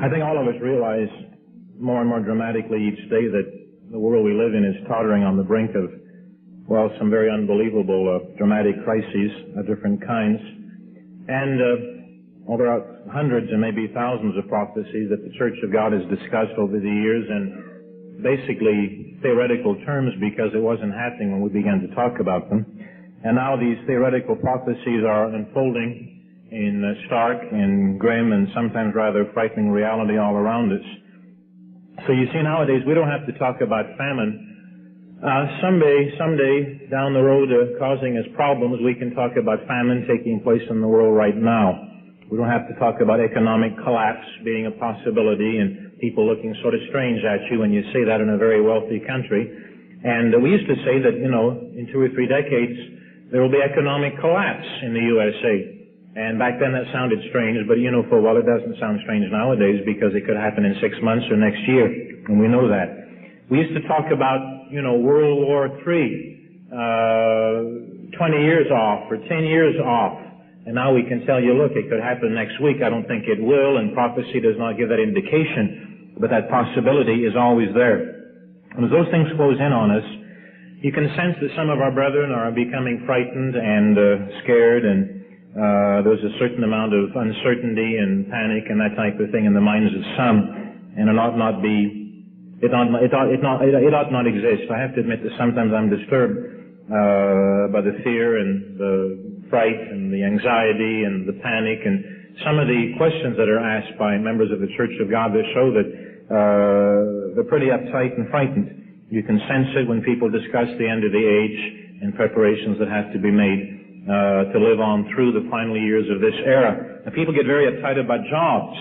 I think all of us realize more and more dramatically each day that the world we live in is tottering on the brink of, well, some very unbelievable dramatic crises of different kinds. And there are hundreds and maybe thousands of prophecies that the Church of God has discussed over the years in basically theoretical terms because it wasn't happening when we began to talk about them. And now these theoretical prophecies are unfolding in stark and grim and sometimes rather frightening reality all around us. So you see, nowadays we don't have to talk about famine. Someday down the road causing us problems, we can talk about famine taking place in the world right now. We don't have to talk about economic collapse being a possibility and people looking sort of strange at you when you say that in a very wealthy country. And we used to say that, in 2 or 3 decades, there will be economic collapse in the USA. And back then that sounded strange, but full well it doesn't sound strange nowadays because it could happen in 6 months or next year, and we know that. We used to talk about, World War III, 20 years off or 10 years off, and now we can tell you, look, it could happen next week. I don't think it will, and prophecy does not give that indication, but that possibility is always there. And as those things close in on us, you can sense that some of our brethren are becoming frightened and scared, and there's a certain amount of uncertainty and panic and that type of thing in the minds of some, and it ought not exist. I have to admit that sometimes I'm disturbed by the fear and the fright and the anxiety and the panic and some of the questions that are asked by members of the Church of God that show that they're pretty uptight and frightened. You can sense it when people discuss the end of the age and preparations that have to be made to live on through the final years of this era. And people get very uptight about jobs.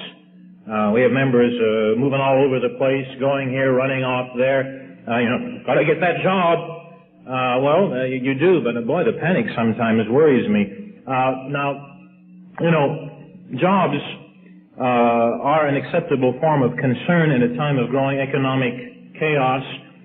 We have members moving all over the place, going here, running off there. Gotta get that job. You do, but boy, the panic sometimes worries me. Jobs are an acceptable form of concern in a time of growing economic chaos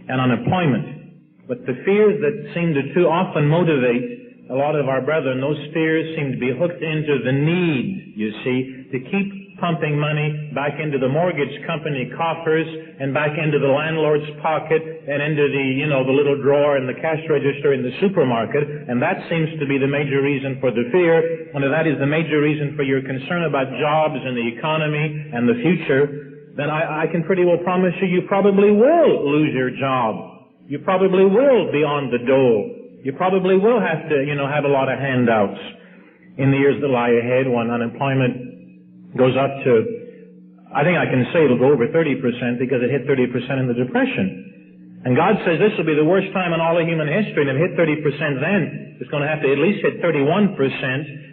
and unemployment. But the fears that seem to too often motivate a lot of our brethren, those fears seem to be hooked into the need, you see, to keep pumping money back into the mortgage company coffers and back into the landlord's pocket and into the little drawer in the cash register in the supermarket. And that seems to be the major reason for the fear. And if that is the major reason for your concern about jobs and the economy and the future, then I can pretty well promise you probably will lose your job. You probably will be on the dole. You probably will have to, have a lot of handouts in the years that lie ahead when unemployment goes up to, I think I can say it'll go over 30% because it hit 30% in the Depression. And God says this will be the worst time in all of human history, and if it hit 30% then, it's going to have to at least hit 31%.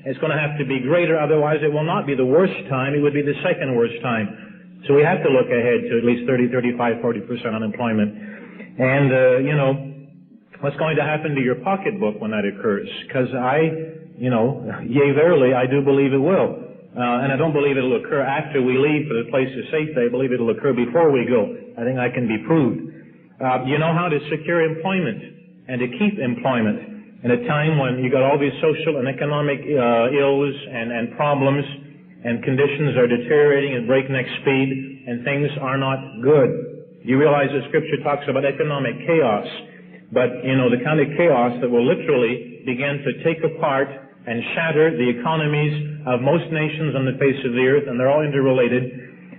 It's going to have to be greater, otherwise it will not be the worst time, it would be the second worst time. So we have to look ahead to at least 30, 35, 40% unemployment. And, what's going to happen to your pocketbook when that occurs? Because yea, verily, I do believe it will. And I don't believe it'll occur after we leave for the place of safety. I believe it'll occur before we go. I think that can be proved. You know how to secure employment and to keep employment in a time when you got all these social and economic ills and problems and conditions are deteriorating at breakneck speed and things are not good. You realize that Scripture talks about economic chaos. But, the kind of chaos that will literally begin to take apart and shatter the economies of most nations on the face of the earth, and they're all interrelated.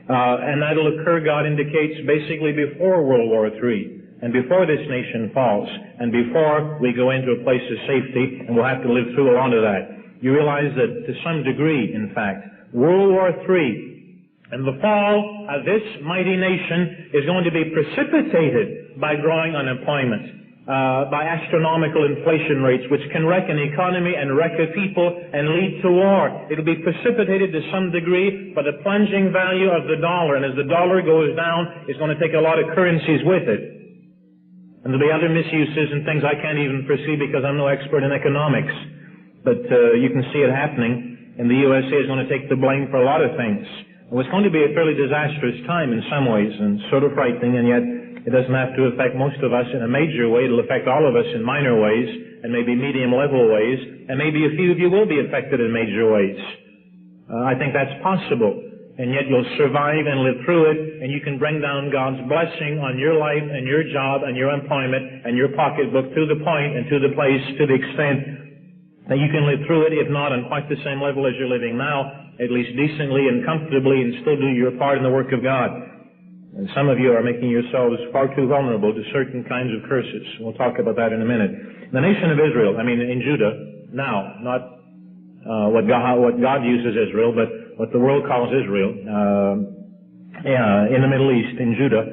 And that'll occur, God indicates, basically before World War III, and before this nation falls, and before we go into a place of safety, and we'll have to live through a lot of that. You realize that to some degree, in fact, World War III and the fall of this mighty nation is going to be precipitated by growing unemployment. By astronomical inflation rates, which can wreck an economy and wreck a people and lead to war. It'll be precipitated to some degree by the plunging value of the dollar, and as the dollar goes down, it's going to take a lot of currencies with it. And there'll be other misuses and things I can't even foresee because I'm no expert in economics. But you can see it happening, and the USA is going to take the blame for a lot of things. Well, it's going to be a fairly disastrous time in some ways, and sort of frightening, and yet it doesn't have to affect most of us in a major way. It'll affect all of us in minor ways and maybe medium-level ways, and maybe a few of you will be affected in major ways. I think that's possible. and yet you'll survive and live through it, and you can bring down God's blessing on your life and your job and your employment and your pocketbook to the point and to the place, to the extent that you can live through it, if not on quite the same level as you're living now, at least decently and comfortably, and still do your part in the work of God. And some of you are making yourselves far too vulnerable to certain kinds of curses. We'll talk about that in a minute. The nation of Israel, in Judah, now, not what God uses Israel, but what the world calls Israel, in the Middle East, in Judah,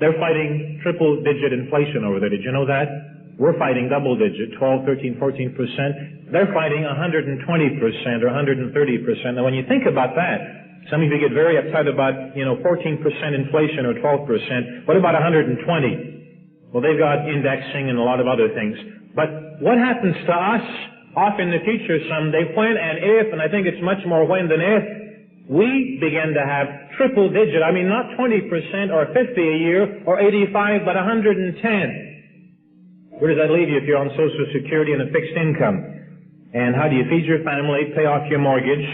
they're fighting triple-digit inflation over there. Did you know that? We're fighting double-digit, 12, 13, 14%. They're fighting 120% or 130%. Now, when you think about that, some of you get very upset about, 14% inflation or 12%. What about 120? Well, they've got indexing and a lot of other things. But what happens to us off in the future someday when and if, and I think it's much more when than if, we begin to have triple digit, not 20% or 50 a year or 85, but 110. Where does that leave you if you're on Social Security and a fixed income? And how do you feed your family, pay off your mortgage?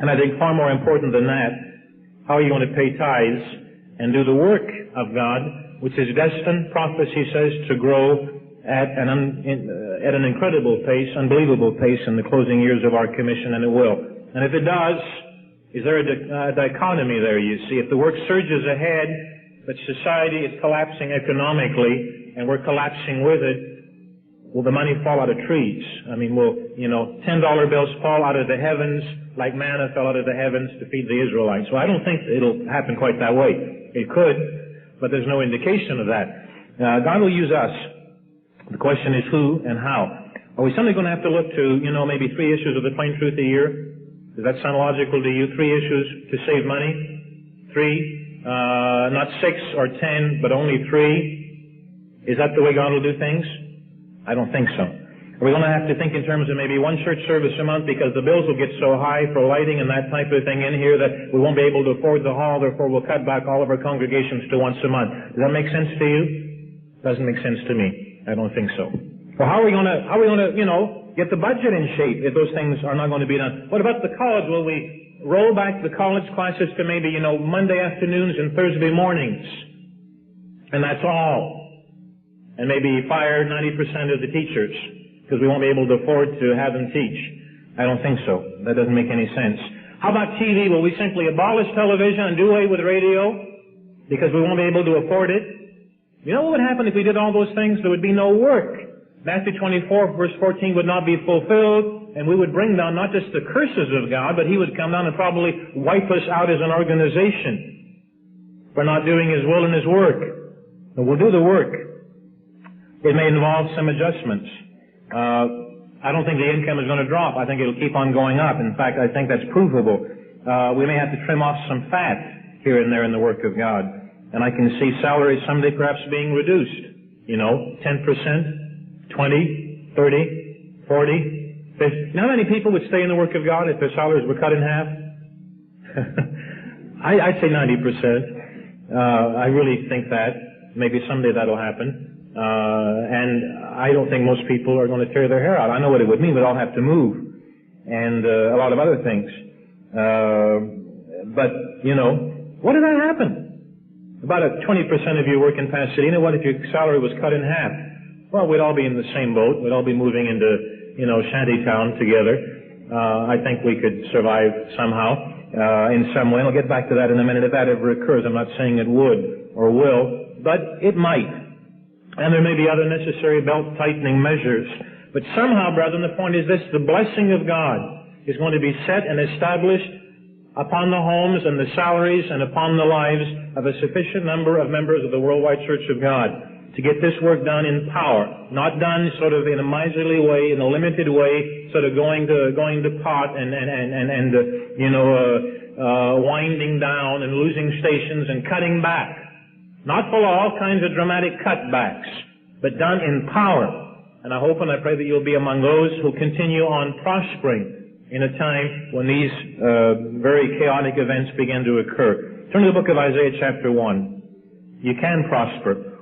And I think far more important than that, how are you going to pay tithes and do the work of God, which is destined, prophecy says, to grow at an incredible pace, unbelievable pace in the closing years of our commission, and it will. And if it does, is there a dichotomy there, you see? If the work surges ahead, but society is collapsing economically, and we're collapsing with it, will the money fall out of trees? Will, $10 bills fall out of the heavens like manna fell out of the heavens to feed the Israelites? Well, I don't think it'll happen quite that way. It could, but there's no indication of that. God will use us. The question is who and how. Are we suddenly going to have to look to, maybe 3 issues of the plain truth a year? Does that sound logical to you? 3 issues to save money? 3? Not 6 or 10, but only 3? Is that the way God will do things? I don't think so. Are we going to have to think in terms of maybe 1 church service a month because the bills will get so high for lighting and that type of thing in here that we won't be able to afford the hall, therefore we'll cut back all of our congregations to once a month? Does that make sense to you? Doesn't make sense to me. I don't think so. Well, how are we going to, get the budget in shape if those things are not going to be done? What about the college? Will we roll back the college classes to maybe, Monday afternoons and Thursday mornings? And that's all. And maybe fire 90% of the teachers because we won't be able to afford to have them teach. I don't think so. That doesn't make any sense. How about TV? Will we simply abolish television and do away with radio because we won't be able to afford it? You know what would happen if we did all those things? There would be no work. Matthew 24, verse 14 would not be fulfilled, and we would bring down not just the curses of God, but He would come down and probably wipe us out as an organization for not doing His will and His work. And we'll do the work. It may involve some adjustments. I don't think the income is going to drop. I think it'll keep on going up. In fact, I think that's provable. We may have to trim off some fat here and there in the work of God. And I can see salaries someday perhaps being reduced. 10%, 20, 30, 40, 50. You know how many people would stay in the work of God if their salaries were cut in half? I'd say 90%. I really think that. Maybe someday that'll happen. And I don't think most people are going to tear their hair out. I know what it would mean, but I'll have to move. And a lot of other things. But, what did that happen? About 20% of you work in Pasadena. What if your salary was cut in half? Well, we'd all be in the same boat. We'd all be moving into, shantytown together. I think we could survive somehow, in some way. I'll get back to that in a minute if that ever occurs. I'm not saying it would or will, but it might. And there may be other necessary belt-tightening measures. But somehow, brethren, the point is this: the blessing of God is going to be set and established upon the homes and the salaries and upon the lives of a sufficient number of members of the worldwide Church of God to get this work done in power, not done sort of in a miserly way, in a limited way, sort of going to pot and winding down and losing stations and cutting back. Not full of all kinds of dramatic cutbacks, but done in power. And I hope and I pray that you'll be among those who continue on prospering in a time when these very chaotic events begin to occur. Turn to the book of Isaiah chapter 1. You can prosper.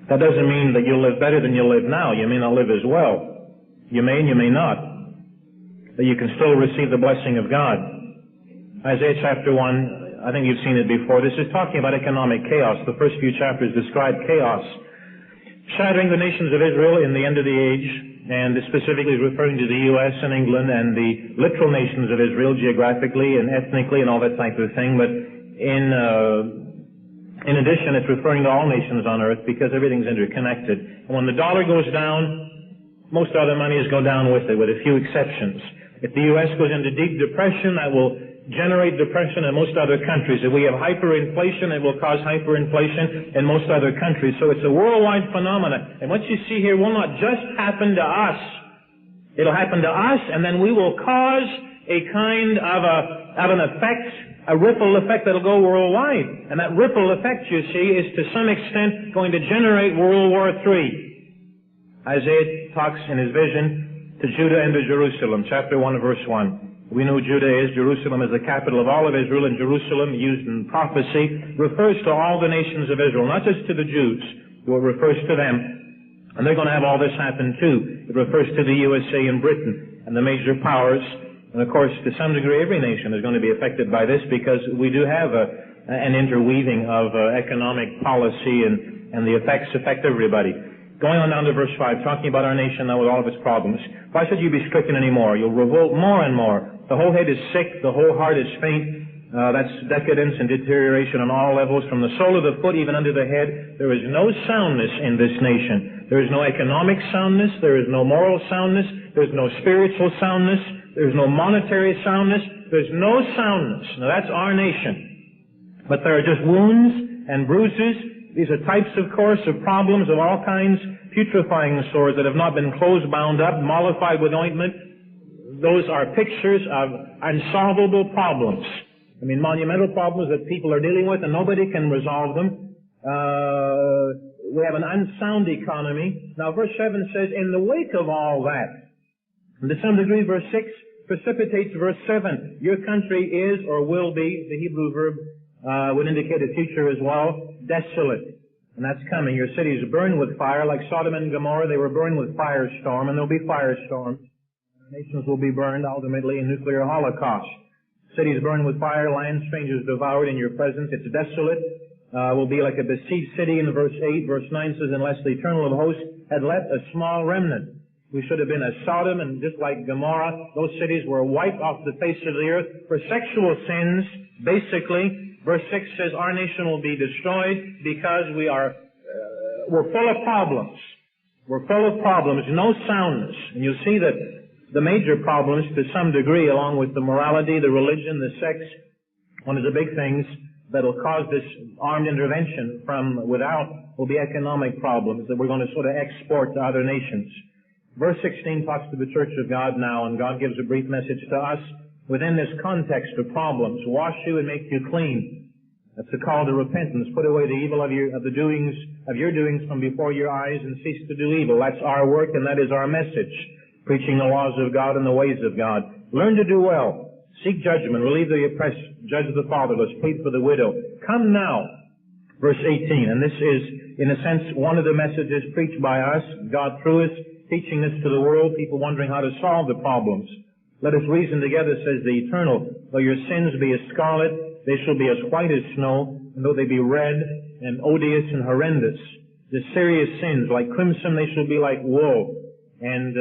That doesn't mean that you'll live better than you live now. You may not live as well. You may and you may not. But you can still receive the blessing of God. Isaiah chapter 1, I think you've seen it before. This is talking about economic chaos. The first few chapters describe chaos, shattering the nations of Israel in the end of the age, and specifically referring to the U.S. and England and the literal nations of Israel geographically and ethnically and all that type of thing. But in addition, it's referring to all nations on earth because everything's interconnected. And when the dollar goes down, most other monies go down with it, with a few exceptions. If the U.S. goes into deep depression, that will generate depression in most other countries. If we have hyperinflation, it will cause hyperinflation in most other countries. So it's a worldwide phenomenon. And what you see here will not just happen to us. It'll happen to us, and then we will cause a kind of an effect, a ripple effect that'll go worldwide. And that ripple effect, you see, is to some extent going to generate World War III. Isaiah talks in his vision to Judah and to Jerusalem, chapter 1, verse 1. We know Judah is. Jerusalem is the capital of all of Israel, and Jerusalem, used in prophecy, refers to all the nations of Israel, not just to the Jews. It refers to them. And they're going to have all this happen too. It refers to the USA and Britain and the major powers. And of course, to some degree, every nation is going to be affected by this because we do have an interweaving of economic policy and the effects affect everybody. Going on down to verse 5, talking about our nation now with all of its problems. Why should you be stricken anymore? You'll revolt more and more. The whole head is sick, the whole heart is faint. That's decadence and deterioration on all levels, from the sole of the foot even under the head. There is no soundness in this nation. There is no economic soundness. There is no moral soundness. There's no spiritual soundness. There's no monetary soundness. There's no soundness. Now that's our nation. But there are just wounds and bruises. These are types, of course, of problems of all kinds, putrefying sores that have not been close bound up, mollified with ointment. Those are pictures of unsolvable problems. I mean, monumental problems that people are dealing with and nobody can resolve them. We have an unsound economy. Now, verse 7 says, in the wake of all that, and to some degree, verse 6 precipitates verse 7. Your country is or will be, the Hebrew verb would indicate a future as well, desolate. And that's coming. Your cities burn with fire, like Sodom and Gomorrah. They were burned with firestorm, and there'll be firestorms. Nations will be burned ultimately in nuclear holocaust. Cities burned with fire, land strangers devoured in your presence. It's desolate. Will be like a besieged city in verse 8. Verse 9 says, unless the Eternal of hosts had left a small remnant. We should have been as Sodom, and just like Gomorrah, those cities were wiped off the face of the earth for sexual sins, basically. Verse 6 says our nation will be destroyed because we're full of problems. We're full of problems, no soundness. And you'll see that the major problems, to some degree, along with the morality, the religion, the sex, one of the big things that'll cause this armed intervention from without will be economic problems that we're going to sort of export to other nations. Verse 16 talks to the Church of God now, and God gives a brief message to us within this context of problems. Wash you and make you clean. That's a call to repentance. Put away the evil of your doings from before your eyes and cease to do evil. That's our work, and that is our message. Preaching the laws of God and the ways of God. Learn to do well. Seek judgment. Relieve the oppressed. Judge the fatherless. Plead for the widow. Come now. Verse 18. And this is, in a sense, one of the messages preached by us, God through us, teaching this to the world, people wondering how to solve the problems. Let us reason together, says the Eternal. Though your sins be as scarlet, they shall be as white as snow. And though they be red and odious and horrendous, the serious sins, like crimson, they shall be like wool. And,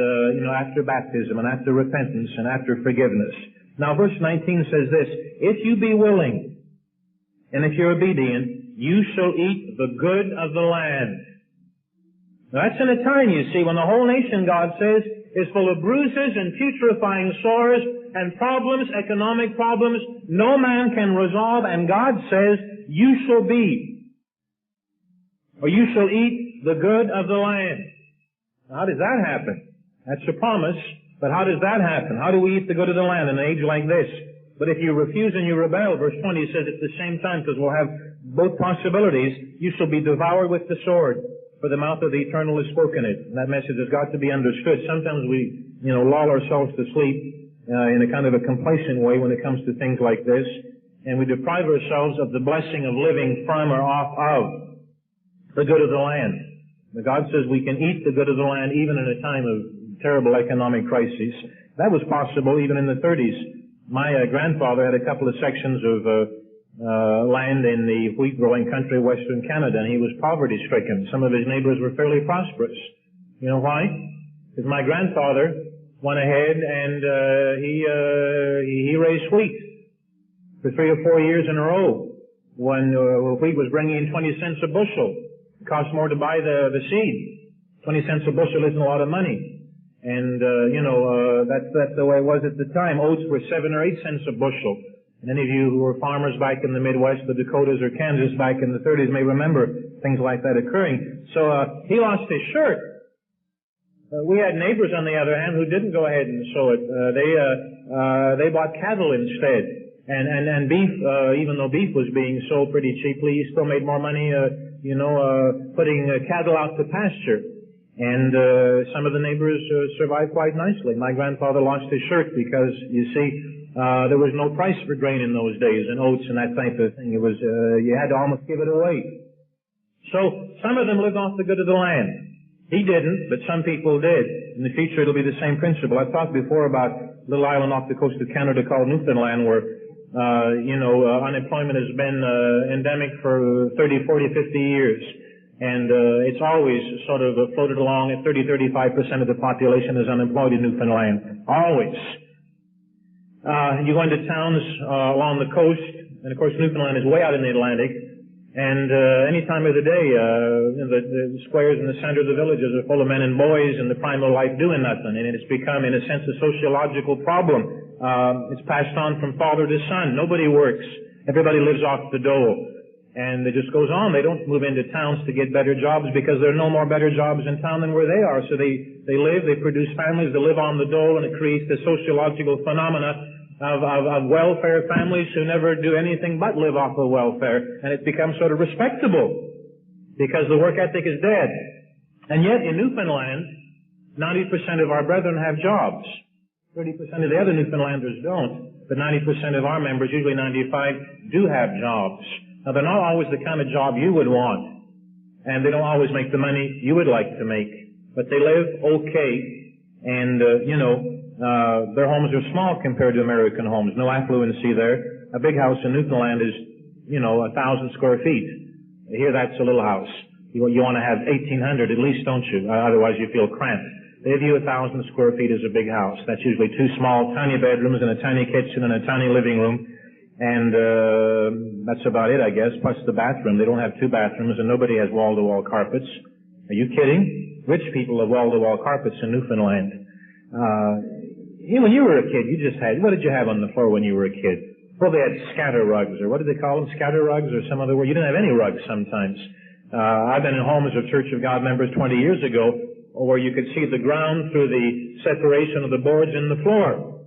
after baptism and after repentance and after forgiveness. Now, verse 19 says this, if you be willing and if you're obedient, you shall eat the good of the land. Now, that's in a time, you see, when the whole nation, God says, is full of bruises and putrefying sores and problems, economic problems, no man can resolve, and God says, you shall be, or you shall eat the good of the land. How does that happen? That's a promise, but how does that happen? How do we eat the good of the land in an age like this? But if you refuse and you rebel, verse 20 says at the same time, because we'll have both possibilities, you shall be devoured with the sword, for the mouth of the Eternal has spoken it. And that message has got to be understood. Sometimes we, lull ourselves to sleep in a kind of a complacent way when it comes to things like this, and we deprive ourselves of the blessing of living from or off of the good of the land. But God says we can eat the good of the land even in a time of terrible economic crises. That was possible even in the 30s. My grandfather had a couple of sections of land in the wheat-growing country of Western Canada, and he was poverty-stricken. Some of his neighbors were fairly prosperous. You know why? Because my grandfather went ahead and he raised wheat for 3 or 4 years in a row. When wheat was bringing in 20 cents a bushel, it cost more to buy the seed. 20 cents a bushel isn't a lot of money. And, that's the way it was at the time. Oats were 7 or 8 cents a bushel. And any of you who were farmers back in the Midwest, the Dakotas or Kansas back in the 30s may remember things like that occurring. So, he lost his shirt. We had neighbors, on the other hand, who didn't go ahead and sow it. They bought cattle instead. And beef, even though beef was being sold pretty cheaply, he still made more money, putting cattle out to pasture. And some of the neighbors survived quite nicely. My grandfather lost his shirt because, you see, there was no price for grain in those days, and oats and that type of thing. It was, you had to almost give it away. So, some of them lived off the good of the land. He didn't, but some people did. In the future, it'll be the same principle. I've talked before about a little island off the coast of Canada called Newfoundland, where, unemployment has been endemic for 30, 40, 50 years. And it's always sort of floated along at 30-35% of the population is unemployed in Newfoundland. Always. You go into towns along the coast, and of course Newfoundland is way out in the Atlantic, and any time of the day, the squares in the center of the villages are full of men and boys in the prime of life doing nothing, and it's become, in a sense, a sociological problem. It's passed on from father to son. Nobody works. Everybody lives off the dole. And it just goes on. They don't move into towns to get better jobs because there are no more better jobs in town than where they are. So they live, they produce families, they live on the dole, and it creates the sociological phenomena of welfare families who never do anything but live off of welfare. And it becomes sort of respectable because the work ethic is dead. And yet in Newfoundland, 90% of our brethren have jobs. 30% of the other Newfoundlanders don't. But 90% of our members, usually 95, do have jobs. Now, they're not always the kind of job you would want, and they don't always make the money you would like to make, but they live okay, and, their homes are small compared to American homes. No affluency there. A big house in Newfoundland is, 1,000 square feet. Here, that's a little house. You want to have 1,800 at least, don't you? Otherwise, you feel cramped. They view 1,000 square feet as a big house. That's usually 2 small, tiny bedrooms and a tiny kitchen and a tiny living room. And that's about it, I guess, plus the bathroom. They don't have 2 bathrooms, and nobody has wall-to-wall carpets. Are you kidding? Rich people have wall-to-wall carpets in Newfoundland. When you were a kid, what did you have on the floor when you were a kid? Well, they had scatter rugs, or what did they call them? Scatter rugs, or some other word. You didn't have any rugs sometimes. I've been in homes of Church of God members 20 years ago, where you could see the ground through the separation of the boards in the floor.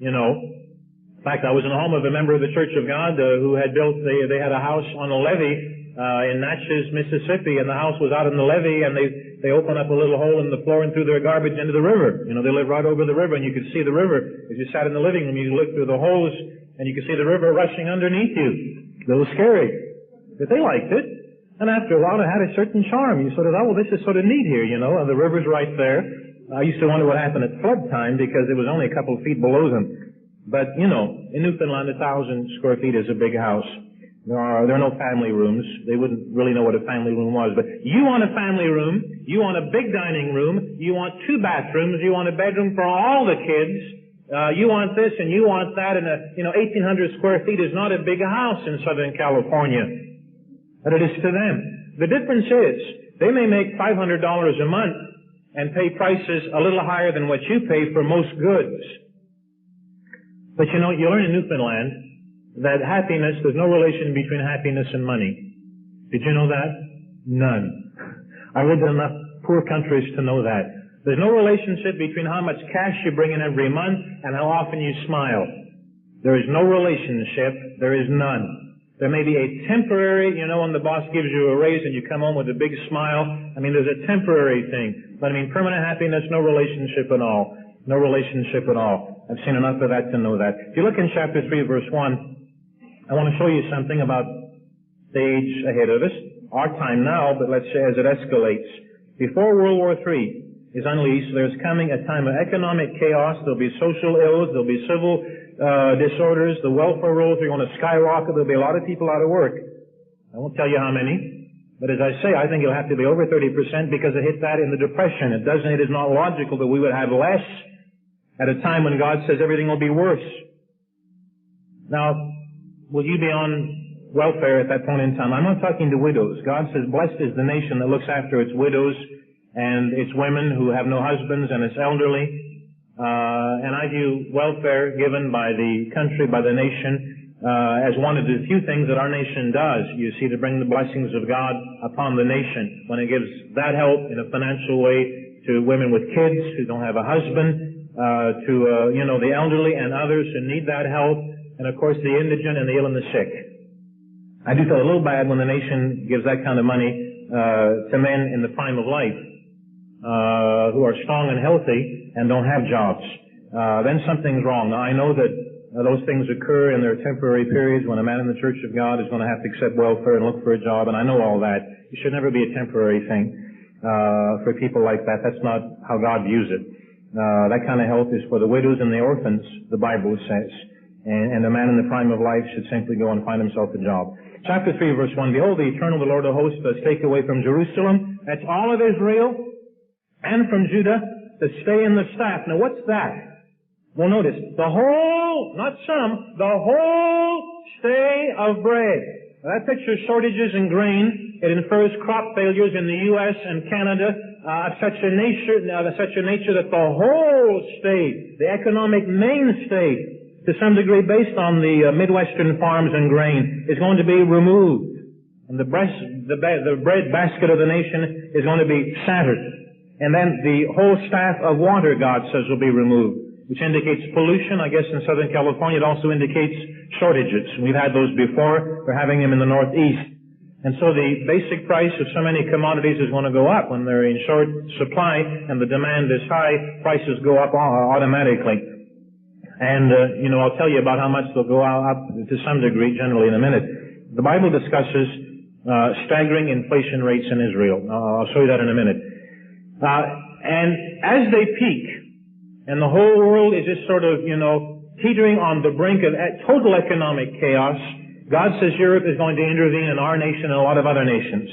In fact, I was in the home of a member of the Church of God who had built, they had a house on a levee in Natchez, Mississippi, and the house was out in the levee, and they opened up a little hole in the floor and threw their garbage into the river. They lived right over the river, and you could see the river. As you sat in the living room, you looked through the holes, and you could see the river rushing underneath you. A little scary. But they liked it. And after a while, it had a certain charm. You sort of thought, well, this is sort of neat here, and the river's right there. I used to wonder what happened at flood time because it was only a couple of feet below them. But, in Newfoundland, 1,000 square feet is a big house. There are no family rooms. They wouldn't really know what a family room was. But you want a family room, you want a big dining room, you want 2 bathrooms, you want a bedroom for all the kids, you want this and you want that, and 1,800 square feet is not a big house in Southern California. But it is to them. The difference is, they may make $500 a month and pay prices a little higher than what you pay for most goods. But you learn in Newfoundland that happiness, there's no relation between happiness and money. Did you know that? None. I lived in enough poor countries to know that. There's no relationship between how much cash you bring in every month and how often you smile. There is no relationship. There is none. There may be a temporary, when the boss gives you a raise and you come home with a big smile. There's a temporary thing. But permanent happiness, no relationship at all. No relationship at all. I've seen enough of that to know that. If you look in chapter 3, verse 1, I want to show you something about the age ahead of us. Our time now, but let's say as it escalates. Before World War III, is unleashed. There's coming a time of economic chaos. There'll be social ills. There'll be civil disorders. The welfare rolls are going to skyrocket. There'll be a lot of people out of work. I won't tell you how many. But as I say, I think it'll have to be over 30% because it hit that in the Depression. It is not logical that we would have less at a time when God says everything will be worse. Now, will you be on welfare at that point in time? I'm not talking to widows. God says, blessed is the nation that looks after its widows and its women who have no husbands and its elderly. And I view welfare given by the country, by the nation, as one of the few things that our nation does, you see, to bring the blessings of God upon the nation, when it gives that help in a financial way to women with kids who don't have a husband, to the elderly and others who need that help, and of course the indigent and the ill and the sick. I do feel a little bad when the nation gives that kind of money to men in the prime of life who are strong and healthy and don't have jobs. Then something's wrong. Now, I know that those things occur in their temporary periods when a man in the Church of God is going to have to accept welfare and look for a job, and I know all that. It should never be a temporary thing for people like that. That's not how God views it. That kind of help is for the widows and the orphans, the Bible says. And a man in the prime of life should simply go and find himself a job. Chapter 3, verse 1, Behold, the eternal, the Lord of hosts, does take away from Jerusalem, that's all of Israel, and from Judah, the stay and the staff. Now, what's that? Well, notice, the whole, not some, the whole stay of bread. Now, that pictures shortages in grain. It infers crop failures in the U.S. and Canada of such a nature that the whole state, the economic mainstay, to some degree based on the Midwestern farms and grain, is going to be removed. And the bread basket of the nation is going to be shattered. And then the whole staff of water, God says, will be removed, which indicates pollution. I guess in Southern California it also indicates shortages. We've had those before. We're having them in the Northeast. And so the basic price of so many commodities is going to go up. When they're in short supply and the demand is high, prices go up automatically. And, I'll tell you about how much they'll go up to some degree generally in a minute. The Bible discusses staggering inflation rates in Israel. I'll show you that in a minute. And as they peak, and the whole world is just sort of, teetering on the brink of total economic chaos, God says Europe is going to intervene in our nation and a lot of other nations.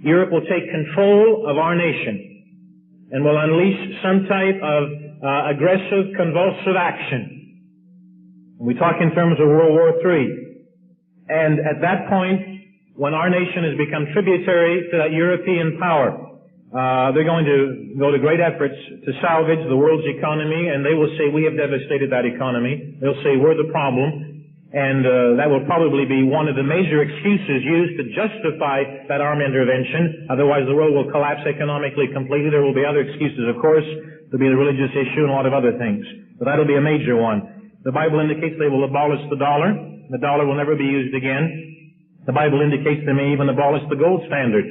Europe will take control of our nation and will unleash some type of aggressive, convulsive action. We talk in terms of World War III. And at that point, when our nation has become tributary to that European power, they're going to go to great efforts to salvage the world's economy, and they will say, we have devastated that economy. They'll say, we're the problem. And that will probably be one of the major excuses used to justify that armed intervention. Otherwise, the world will collapse economically completely. There will be other excuses, of course. There'll be the religious issue and a lot of other things. But that'll be a major one. The Bible indicates they will abolish the dollar. The dollar will never be used again. The Bible indicates they may even abolish the gold standard.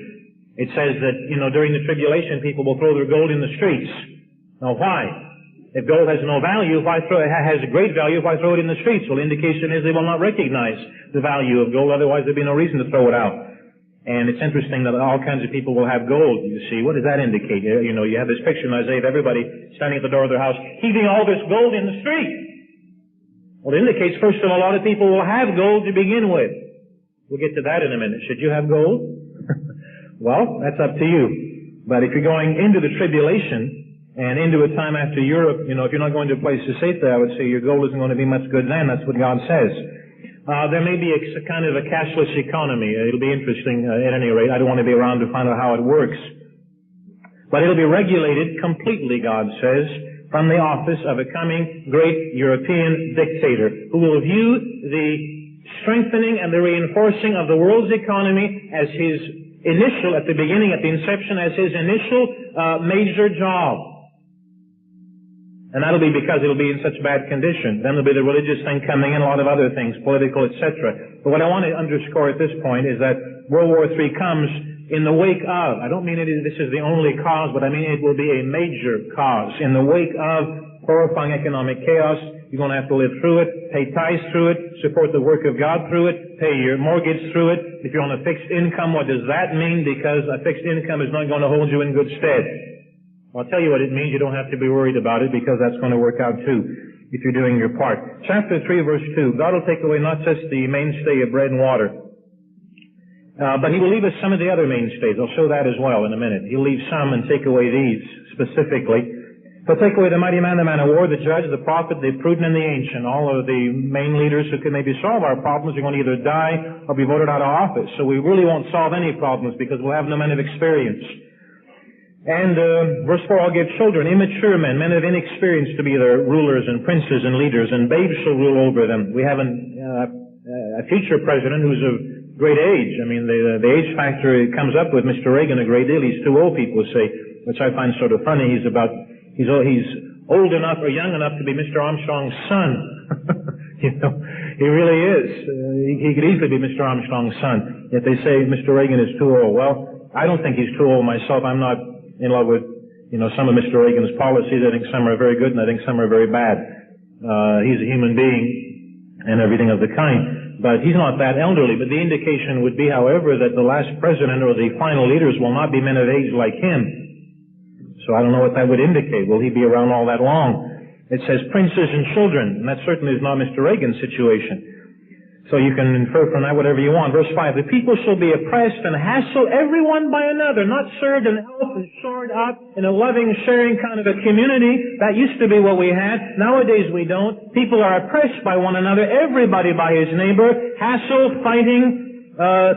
It says that, during the tribulation, people will throw their gold in the streets. Now, why? If gold has no value, has a great value, why throw it in the streets? Well, the indication is they will not recognize the value of gold, otherwise there'd be no reason to throw it out. And it's interesting that all kinds of people will have gold, you see. What does that indicate? You have this picture in Isaiah of everybody standing at the door of their house, heaving all this gold in the street. Well, it indicates, first of all, a lot of people will have gold to begin with. We'll get to that in a minute. Should you have gold? Well, that's up to you. But if you're going into the tribulation and into a time after Europe, if you're not going to a place to safety, I would say your gold isn't going to be much good then. That's what God says. There may be a kind of a cashless economy. It'll be interesting at any rate. I don't want to be around to find out how it works. But it'll be regulated completely, God says, from the office of a coming great European dictator who will view the strengthening and the reinforcing of the world's economy as his initial, at the beginning, at the inception, as his initial major job. And that'll be because it'll be in such bad condition. Then there'll be the religious thing coming in, a lot of other things, political, etc. But what I want to underscore at this point is that World War III comes in the wake of, I don't mean this is the only cause, but I mean it will be a major cause. In the wake of horrifying economic chaos, you're going to have to live through it, pay tithes through it, support the work of God through it, pay your mortgage through it. If you're on a fixed income, what does that mean? Because a fixed income is not going to hold you in good stead. Well, I'll tell you what it means. You don't have to be worried about it because that's going to work out too if you're doing your part. Chapter 3, verse 2. God will take away not just the mainstay of bread and water, but He will leave us some of the other mainstays. I'll show that as well in a minute. He'll leave some and take away these specifically. He'll take away the mighty man, the man of war, the judge, the prophet, the prudent, and the ancient. All of the main leaders who could maybe solve our problems are going to either die or be voted out of office. So we really won't solve any problems because we'll have no men of experience. And verse 4, I'll give children, immature men, men of inexperience to be their rulers and princes and leaders, and babes shall rule over them. We have a future president who's of great age. I mean, the age factor comes up with Mr. Reagan a great deal. He's too old, people say, which I find sort of funny. He's old enough or young enough to be Mr. Armstrong's son. You know, he really is. He could easily be Mr. Armstrong's son. Yet they say Mr. Reagan is too old. Well, I don't think he's too old myself. I'm not in love with, some of Mr. Reagan's policies. I think some are very good and I think some are very bad. He's a human being and everything of the kind. But he's not that elderly. But the indication would be, however, that the last president or the final leaders will not be men of age like him. So I don't know what that would indicate. Will he be around all that long? It says princes and children, and that certainly is not Mr. Reagan's situation. So you can infer from that whatever you want. Verse 5, the people shall be oppressed and hassle everyone by another, not served and helped and shored up in a loving, sharing kind of a community. That used to be what we had. Nowadays we don't. People are oppressed by one another, everybody by his neighbor, hassle, fighting,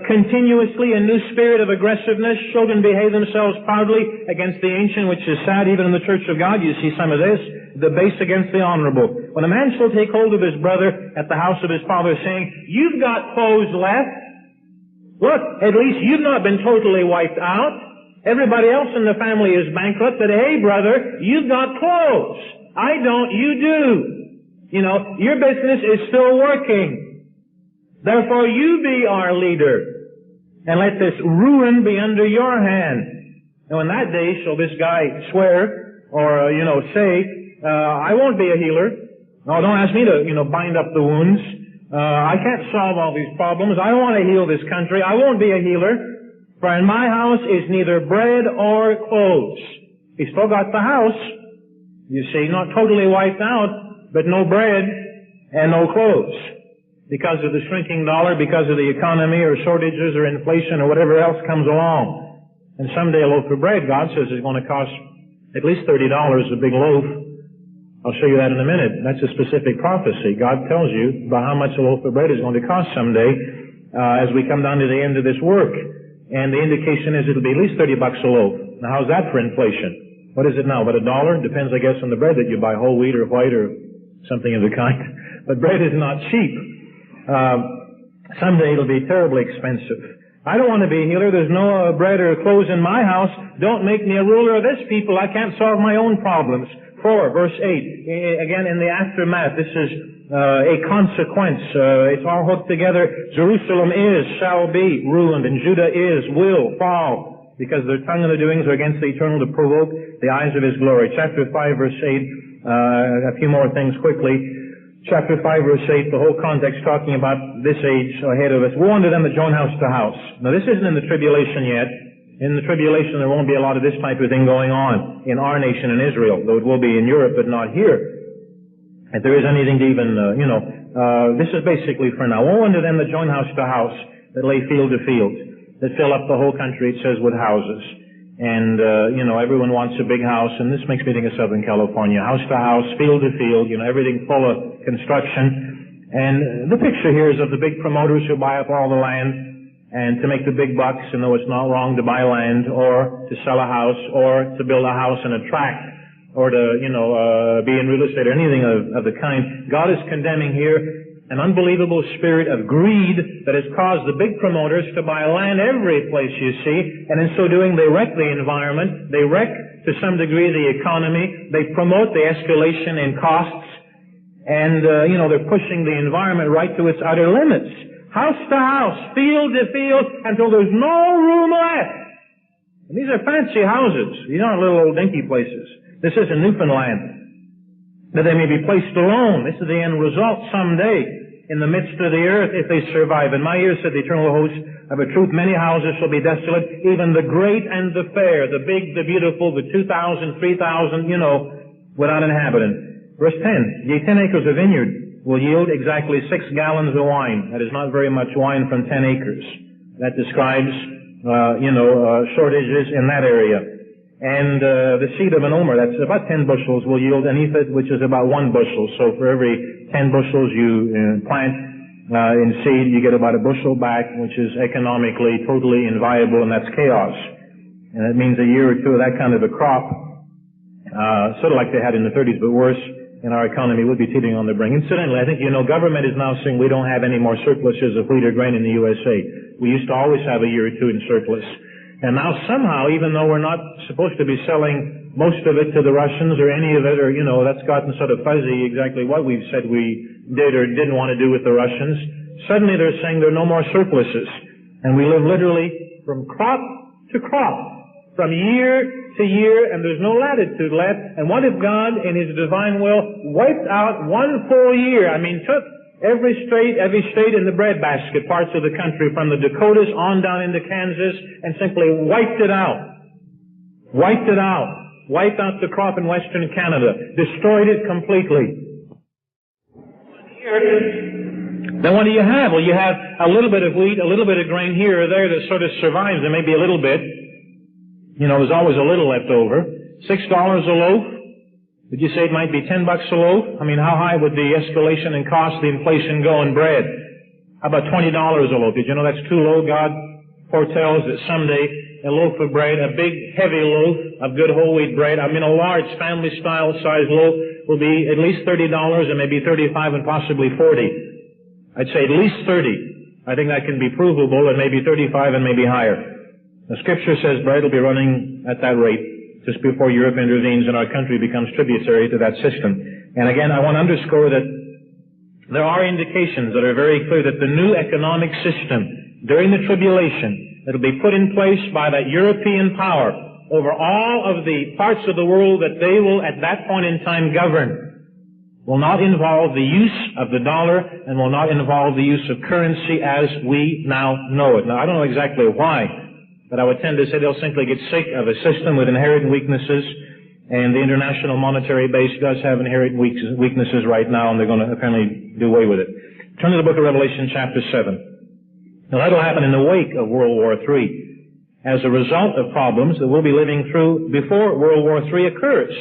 continuously, a new spirit of aggressiveness. Children behave themselves proudly against the ancient, which is sad. Even in the Church of God you see some of this. The base against the honorable. When a man shall take hold of his brother at the house of his father, saying, you've got clothes left. Look, at least you've not been totally wiped out. Everybody else in the family is bankrupt, but hey, brother, you've got clothes. I don't, you do. Your business is still working. Therefore, you be our leader, and let this ruin be under your hand. Now, in that day shall this guy swear, or, say, I won't be a healer. No, don't ask me to, bind up the wounds. I can't solve all these problems. I don't want to heal this country. I won't be a healer. For in my house is neither bread or clothes. He's still got the house. You see, not totally wiped out, but no bread and no clothes. Because of the shrinking dollar, because of the economy or shortages or inflation or whatever else comes along. And someday a loaf of bread, God says, is going to cost at least $30 a big loaf. I'll show you that in a minute. That's a specific prophecy. God tells you about how much a loaf of bread is going to cost someday as we come down to the end of this work. And the indication is it'll be at least $30 a loaf. Now, how's that for inflation? What is it now? About $1? Depends, I guess, on the bread that you buy, whole wheat or white or something of the kind. But bread is not cheap. Someday it'll be terribly expensive. I don't want to be a healer. There's no bread or clothes in my house. Don't make me a ruler of this people. I can't solve my own problems. 4, verse 8. Again, in the aftermath, this is a consequence. It's all hooked together. Jerusalem is, shall be, ruined, and Judah is, will fall, because their tongue and their doings are against the eternal to provoke the eyes of his glory. Chapter 5, verse 8. A few more things quickly. Chapter 5, verse 8, the whole context talking about this age ahead of us. Woe unto them that join house to house. Now, this isn't in the tribulation yet. In the tribulation, there won't be a lot of this type of thing going on in our nation in Israel, though it will be in Europe, but not here. If there is anything to even, this is basically for now. Woe unto them that join house to house, that lay field to field, that fill up the whole country, it says, with houses. And, everyone wants a big house, and this makes me think of Southern California. House to house, field to field, everything full of construction. And the picture here is of the big promoters who buy up all the land, and to make the big bucks, and though it's not wrong to buy land, or to sell a house, or to build a house in a tract, or to, be in real estate, or anything of the kind. God is condemning here an unbelievable spirit of greed that has caused the big promoters to buy land every place you see, and in so doing they wreck the environment, they wreck to some degree the economy, they promote the escalation in costs, and, they're pushing the environment right to its utter limits. House to house, field to field, until there's no room left. And these are fancy houses. These aren't little old dinky places. This isn't Newfoundland. That they may be placed alone. This is the end result someday. in the midst of the earth if they survive. In my ears, said the eternal host, of a truth many houses shall be desolate, even the great and the fair, the big, the beautiful, the 2,000, 3,000, without inhabitant. Verse 10, yea, 10 acres of vineyard will yield exactly 6 gallons of wine. That is not very much wine from 10 acres. That describes, shortages in that area. And the seed of an omer, that's about 10 bushels, will yield an ephah, which is about 1 bushel. So for every 10 bushels you plant in seed, you get about a bushel back, which is economically totally inviable, and that's chaos. And it means a year or two of that kind of a crop, sort of like they had in the 30s, but worse, in our economy would be teetering on the brink. Incidentally, I think government is now saying we don't have any more surpluses of wheat or grain in the USA. We used to always have a year or two in surplus. And now somehow, even though we're not supposed to be selling most of it to the Russians or any of it, or, that's gotten sort of fuzzy exactly what we've said we did or didn't want to do with the Russians, suddenly they're saying there are no more surpluses. And we live literally from crop to crop, from year to year, and there's no latitude left. And what if God, in His divine will, wiped out one full year? Took every state in the breadbasket, parts of the country, from the Dakotas on down into Kansas, and simply wiped it out. Wiped it out. Wiped out the crop in Western Canada. Destroyed it completely. Then what do you have? Well, you have a little bit of wheat, a little bit of grain here or there that sort of survives, and maybe a little bit. There's always a little left over. $6 a loaf. Would you say it might be $10 a loaf? How high would the escalation in cost, the inflation go in bread? How about $20 a loaf? Did you know that's too low? God foretells that someday a loaf of bread, a big, heavy loaf of good whole wheat bread, a large family-style size loaf, will be at least $30 and maybe $35 and possibly $40. I'd say at least $30. I think that can be provable, and maybe $35 and maybe higher. The Scripture says bread will be running at that rate just before Europe intervenes and our country becomes tributary to that system. And again, I want to underscore that there are indications that are very clear that the new economic system during the tribulation that will be put in place by that European power over all of the parts of the world that they will at that point in time govern will not involve the use of the dollar and will not involve the use of currency as we now know it. Now, I don't know exactly why, but I would tend to say they'll simply get sick of a system with inherent weaknesses, and the international monetary base does have inherent weaknesses right now, and they're going to apparently do away with it. Turn to the book of Revelation chapter 7. Now, that'll happen in the wake of World War III, as a result of problems that we'll be living through before World War III occurs.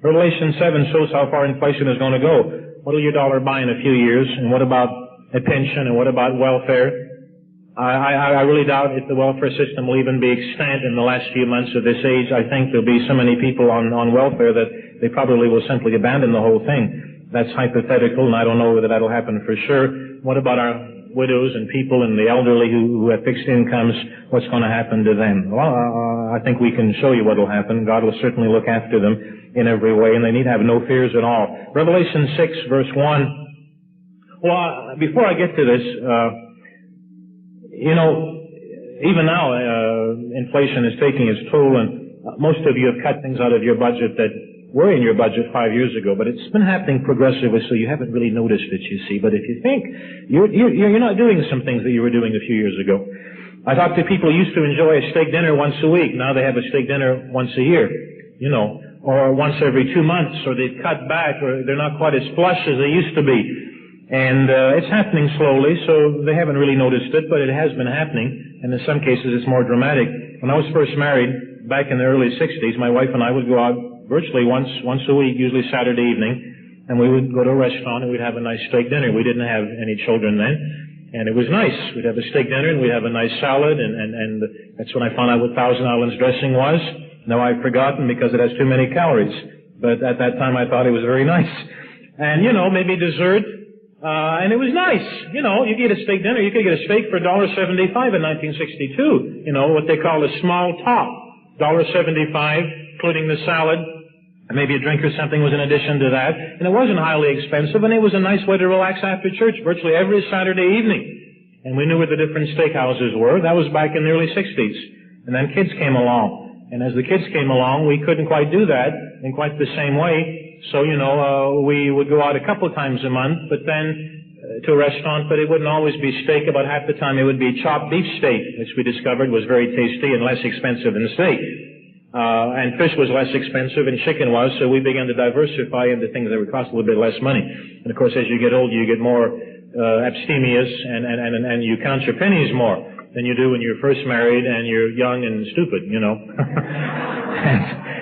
Revelation 7 shows how far inflation is going to go. What will your dollar buy in a few years? And what about a pension? And what about welfare? I really doubt if the welfare system will even be extant in the last few months of this age. I think there'll be so many people on welfare that they probably will simply abandon the whole thing. That's hypothetical, and I don't know whether that'll happen for sure. What about our widows and people and the elderly who have fixed incomes? What's going to happen to them? Well, I think we can show you what will happen. God will certainly look after them in every way, and they need have no fears at all. Revelation 6, verse 1. Well, before I get to this, even now, inflation is taking its toll, and most of you have cut things out of your budget that were in your budget 5 years ago, but it's been happening progressively, so you haven't really noticed it, you see. But if you think, you're not doing some things that you were doing a few years ago. I talk to people who used to enjoy a steak dinner once a week. Now they have a steak dinner once a year, or once every 2 months, or they've cut back, or they're not quite as flush as they used to be. And it's happening slowly, so they haven't really noticed it, but it has been happening, and in some cases it's more dramatic. When I was first married, back in the early 60s, my wife and I would go out virtually once a week, usually Saturday evening, and we would go to a restaurant and we'd have a nice steak dinner. We didn't have any children then, and it was nice. We'd have a steak dinner and we'd have a nice salad, and that's when I found out what Thousand Islands dressing was. Now I've forgotten because it has too many calories, but at that time I thought it was very nice. And, maybe dessert. And it was nice. You get a steak dinner. You could get a steak for $1.75 in 1962. What they call a small top. $1.75, including the salad. And maybe a drink or something was in addition to that. And it wasn't highly expensive, and it was a nice way to relax after church virtually every Saturday evening. And we knew where the different steakhouses were. That was back in the early 60s. And then kids came along. And as the kids came along, we couldn't quite do that in quite the same way. So, we would go out a couple times a month, but then to a restaurant, but it wouldn't always be steak. About half the time it would be chopped beef steak, which we discovered was very tasty and less expensive than steak. And fish was less expensive and chicken was, so we began to diversify into things that would cost a little bit less money. And of course, as you get older, you get more abstemious and you count your pennies more than you do when you're first married and you're young and stupid,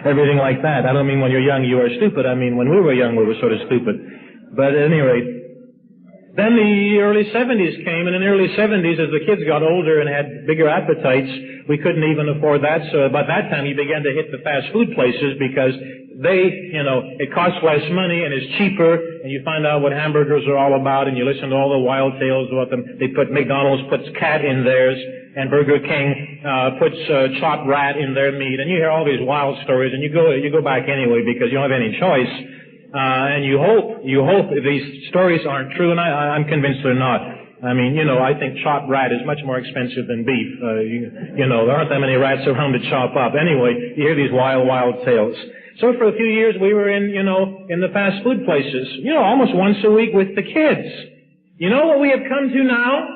Everything like that. I don't mean when you're young you are stupid. I mean when we were young we were sort of stupid. But at any rate, then the early 70s came, and in the early 70s, as the kids got older and had bigger appetites, we couldn't even afford that. So about that time, you began to hit the fast food places because it costs less money and is cheaper, and you find out what hamburgers are all about, and you listen to all the wild tales about them. McDonald's puts cat in theirs, and Burger King puts chopped rat in their meat, and you hear all these wild stories, and you go back anyway because you don't have any choice. And you hope these stories aren't true, and I'm convinced they're not. I mean, I think chopped rat is much more expensive than beef. There aren't that many rats around to chop up. Anyway, you hear these wild tales. So for a few years we were in the fast food places, almost once a week with the kids. You know what we have come to now?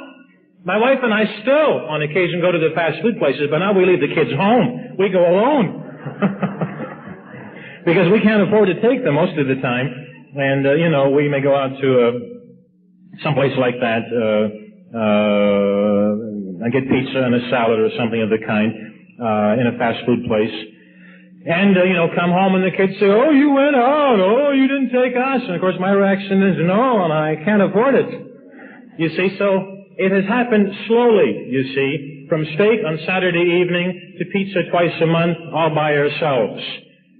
My wife and I still, on occasion, go to the fast food places, but now we leave the kids home. We go alone. Because we can't afford to take them most of the time. And, we may go out to someplace like that, and get pizza and a salad or something of the kind, in a fast food place. And, come home and the kids say, oh, you went out, oh, you didn't take us. And of course my reaction is, no, and I can't afford it. You see, so it has happened slowly, you see, from steak on Saturday evening to pizza twice a month, all by ourselves.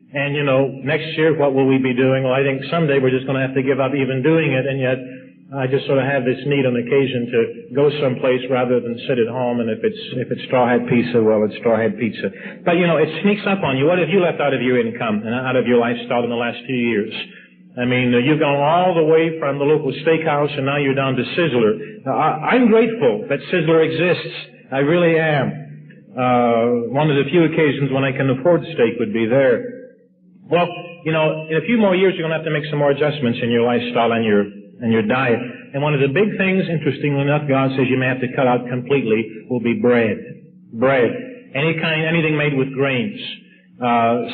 And, next year, what will we be doing? Well, I think someday we're just going to have to give up even doing it, and yet I just sort of have this need on occasion to go someplace rather than sit at home, and if it's straw hat pizza, well, it's straw hat pizza. But, it sneaks up on you. What have you left out of your income and out of your lifestyle in the last few years? I mean, you've gone all the way from the local steakhouse, and now you're down to Sizzler. Now, I'm grateful that Sizzler exists. I really am. One of the few occasions when I can afford steak would be there. Well, in a few more years, you're going to have to make some more adjustments in your lifestyle and your diet. And one of the big things, interestingly enough, God says you may have to cut out completely, will be bread. Bread. Anything made with grains.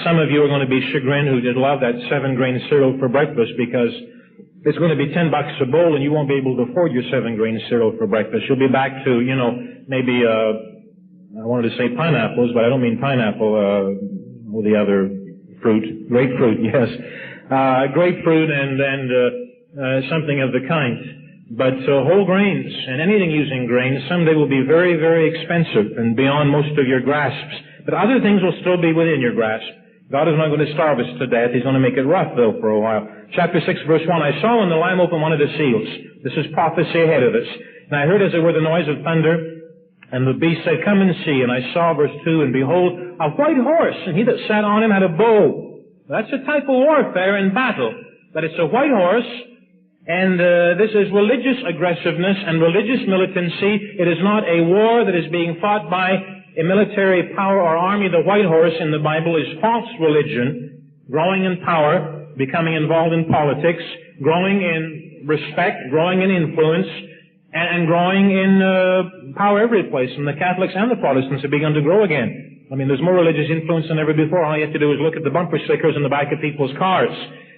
Some of you are going to be chagrined who did love that 7-grain cereal for breakfast because it's going to be $10 a bowl and you won't be able to afford your 7-grain cereal for breakfast. You'll be back to, maybe, I wanted to say pineapples, but I don't mean pineapple, the other fruit, grapefruit, yes. Grapefruit and something of the kind. But whole grains and anything using grains someday will be very, very expensive and beyond most of your grasps. But other things will still be within your grasp. God is not going to starve us to death. He's going to make it rough, though, for a while. Chapter 6, verse 1, I saw when the Lamb opened one of the seals. This is prophecy ahead of us. And I heard as it were the noise of thunder, and the beast said, come and see. And I saw, verse 2, and behold, a white horse, and he that sat on him had a bow. That's a type of warfare in battle. But it's a white horse, and this is religious aggressiveness and religious militancy. It is not a war that is being fought by a military power or army. The white horse in the Bible is false religion, growing in power, becoming involved in politics, growing in respect, growing in influence, and growing in power every place. And the Catholics and the Protestants have begun to grow again. I mean, there's more religious influence than ever before. All you have to do is look at the bumper stickers in the back of people's cars,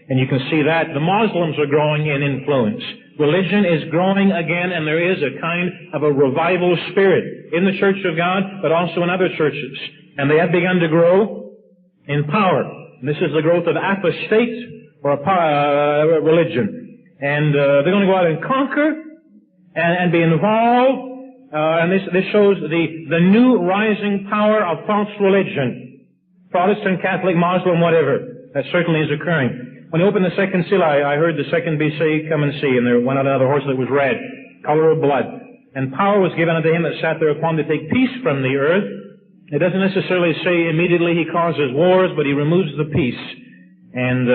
and you can see that. The Muslims are growing in influence. Religion is growing again, and there is a kind of a revival spirit in the Church of God, but also in other churches. And they have begun to grow in power. And this is the growth of apostate or religion. And they're going to go out and conquer and be involved. And this shows the new rising power of false religion. Protestant, Catholic, Muslim, whatever. That certainly is occurring. When he opened the second seal, I heard the second beast say, come and see. And there went out another horse that was red, color of blood. And power was given unto him that sat thereupon to take peace from the earth. It doesn't necessarily say immediately he causes wars, but he removes the peace. And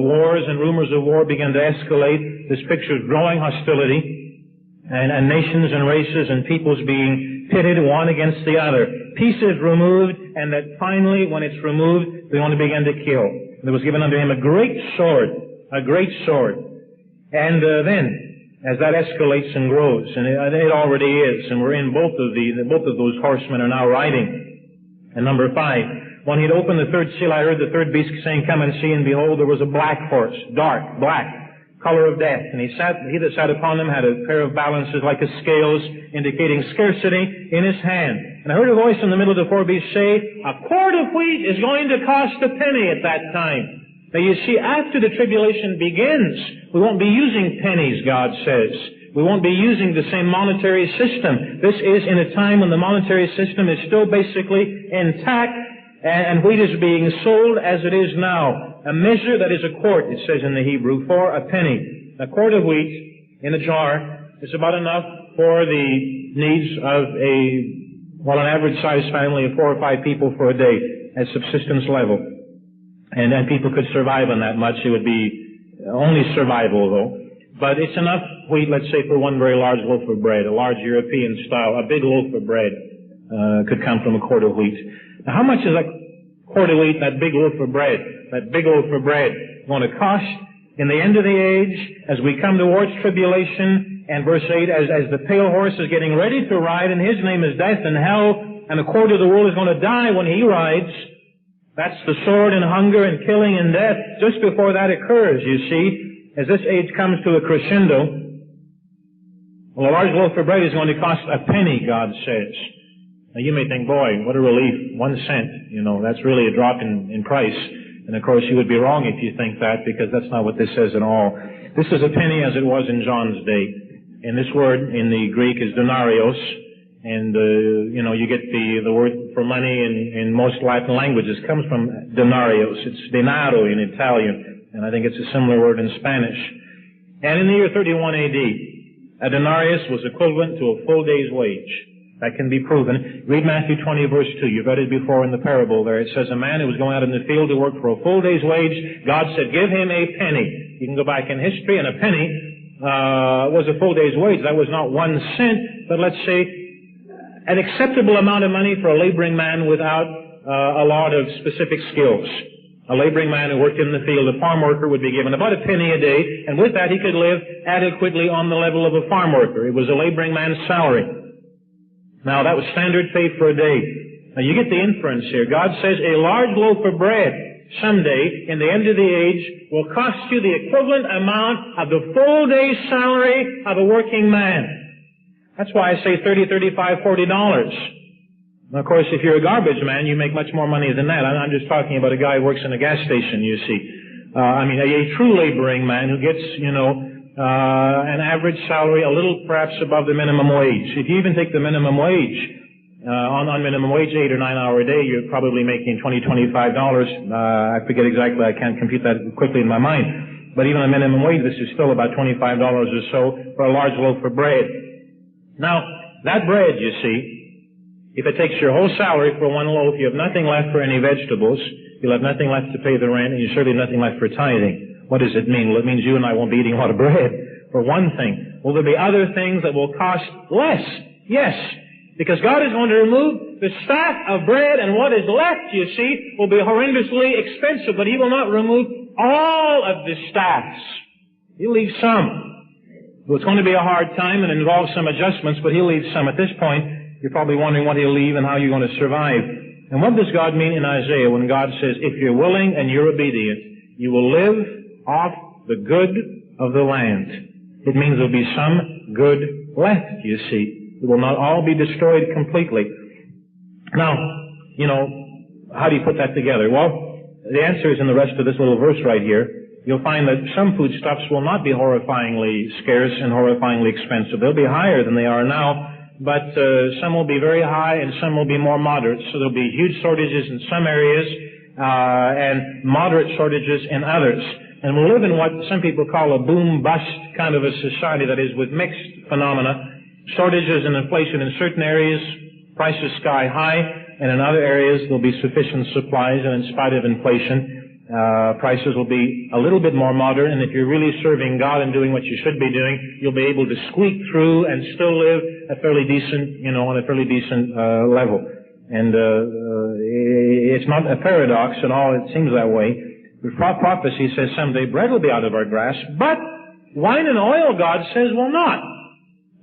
wars and rumors of war began to escalate. This picture is growing hostility. And nations and races and peoples being pitted one against the other. Peace is removed, and that finally, when it's removed, they want to begin to kill. There was given unto him a great sword, a great sword. And then, as that escalates and grows, and it already is, and we're in both of those horsemen are now riding. And number 5, when he'd opened the third seal, I heard the third beast saying, "Come and see," and behold, there was a black horse, dark, black, color of death. And he that sat upon him had a pair of balances like a scales, indicating scarcity in his hand. And I heard a voice in the middle of the four beasts say, "A quart of wheat is going to cost a penny at that time." Now you see, after the tribulation begins, we won't be using pennies, God says. We won't be using the same monetary system. This is in a time when the monetary system is still basically intact, and wheat is being sold as it is now. A measure that is a quart, it says in the Hebrew, for a penny. A quart of wheat in a jar is about enough for the needs of an average-sized family of 4 or 5 people for a day at subsistence level. And then people could survive on that much. It would be only survival, though. But it's enough wheat, let's say, for one very large loaf of bread, a large European style. A big loaf of bread could come from a quart of wheat. Now, how much is that quart of wheat, that big loaf of bread, going to cost in the end of the age as we come towards tribulation? And verse 8, as the pale horse is getting ready to ride, and his name is death and hell, and a quarter of the world is going to die when he rides. That's the sword and hunger and killing and death. Just before that occurs, you see, as this age comes to a crescendo, well, a large loaf of bread is going to cost a penny, God says. Now you may think, boy, what a relief, 1 cent. That's really a drop in price. And of course you would be wrong if you think that, because that's not what this says at all. This is a penny as it was in John's day. And this word in the Greek is denarios. And, you get the word for money in most Latin languages comes from denarios. It's denaro in Italian. And I think it's a similar word in Spanish. And in the year 31 AD, a denarius was equivalent to a full day's wage. That can be proven. Read Matthew 20 verse 2. You've read it before in the parable there. It says a man who was going out in the field to work for a full day's wage, God said, "Give him a penny." You can go back in history, and a penny was a full day's wage. That was not 1 cent, but let's say an acceptable amount of money for a laboring man without a lot of specific skills. A laboring man who worked in the field, a farm worker, would be given about a penny a day, and with that he could live adequately on the level of a farm worker. It was a laboring man's salary. Now, that was standard pay for a day. Now, you get the inference here. God says a large loaf of bread someday, in the end of the age, will cost you the equivalent amount of the full day's salary of a working man. That's why I say $30, $35, $40. Now, of course, if you're a garbage man, you make much more money than that. I'm just talking about a guy who works in a gas station, you see. A true laboring man who gets, an average salary a little perhaps above the minimum wage. If you even take the minimum wage, on minimum wage, 8 or 9 hour a day, you're probably making $20, $25. I forget exactly, I can't compute that quickly in my mind. But even a minimum wage, this is still about $25 or so for a large loaf of bread. Now, that bread, you see, if it takes your whole salary for one loaf, you have nothing left for any vegetables, you'll have nothing left to pay the rent, and you certainly have nothing left for tithing. What does it mean? Well, it means you and I won't be eating a lot of bread, for one thing. Will there be other things that will cost less? Yes, because God is going to remove the staff of bread, and what is left, you see, will be horrendously expensive, but He will not remove all of the staffs. He'll leave some. Well, it's going to be a hard time and involve some adjustments, but He'll leave some. At this point, you're probably wondering what He'll leave and how you're going to survive. And what does God mean in Isaiah when God says, if you're willing and you're obedient, you will live off the good of the land? It means there'll be some good left, you see. It will not all be destroyed completely. Now, how do you put that together? Well, the answer is in the rest of this little verse right here. You'll find that some foodstuffs will not be horrifyingly scarce and horrifyingly expensive. They'll be higher than they are now, but some will be very high and some will be more moderate. So there'll be huge shortages in some areas and moderate shortages in others. And we'll live in what some people call a boom-bust kind of a society, that is, with mixed phenomena. Shortages and inflation in certain areas, prices sky high, and in other areas there'll be sufficient supplies, and in spite of inflation, prices will be a little bit more moderate, and if you're really serving God and doing what you should be doing, you'll be able to squeak through and still live a fairly decent, on a fairly decent level. And it's not a paradox at all, it seems that way. The prophecy says someday bread will be out of our grasp, but wine and oil, God says, will not.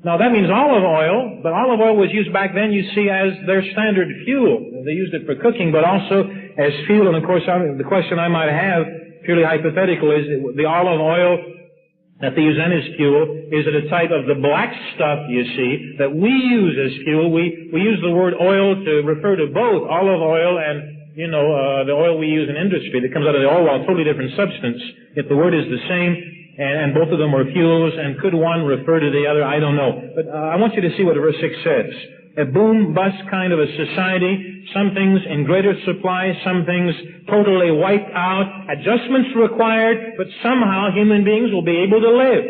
Now that means olive oil, but olive oil was used back then, you see, as their standard fuel. They used it for cooking, but also as fuel. And of course, the question I might have, purely hypothetical, is the olive oil that they use then as fuel, is it a type of the black stuff, you see, that we use as fuel? We use the word oil to refer to both olive oil and, the oil we use in industry that comes out of the oil well, a totally different substance. If the word is the same, and both of them are fuels, and could one refer to the other? I don't know. But I want you to see what verse 6 says. A boom-bust kind of a society, some things in greater supply, some things totally wiped out, adjustments required, but somehow human beings will be able to live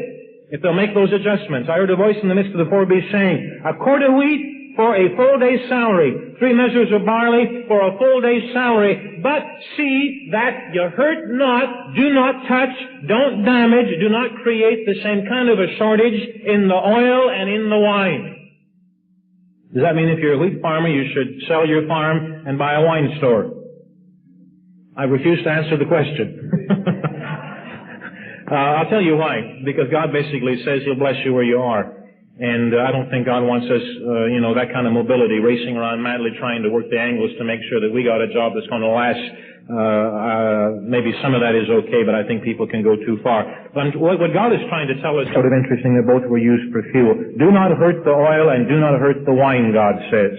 if they'll make those adjustments. I heard a voice in the midst of the 4B saying, a quart of wheat for a full day's salary, 3 measures of barley for a full day's salary, but see that you hurt not, do not touch, don't damage, do not create the same kind of a shortage in the oil and in the wine. Does that mean if you're a wheat farmer, you should sell your farm and buy a wine store? I refuse to answer the question. I'll tell you why. Because God basically says He'll bless you where you are. And I don't think God wants us, that kind of mobility, racing around madly trying to work the angles to make sure that we got a job that's going to last. Maybe some of that is okay, but I think people can go too far. But what God is trying to tell us, sort of interesting, that both were used for fuel. Do not hurt the oil and do not hurt the wine, God says.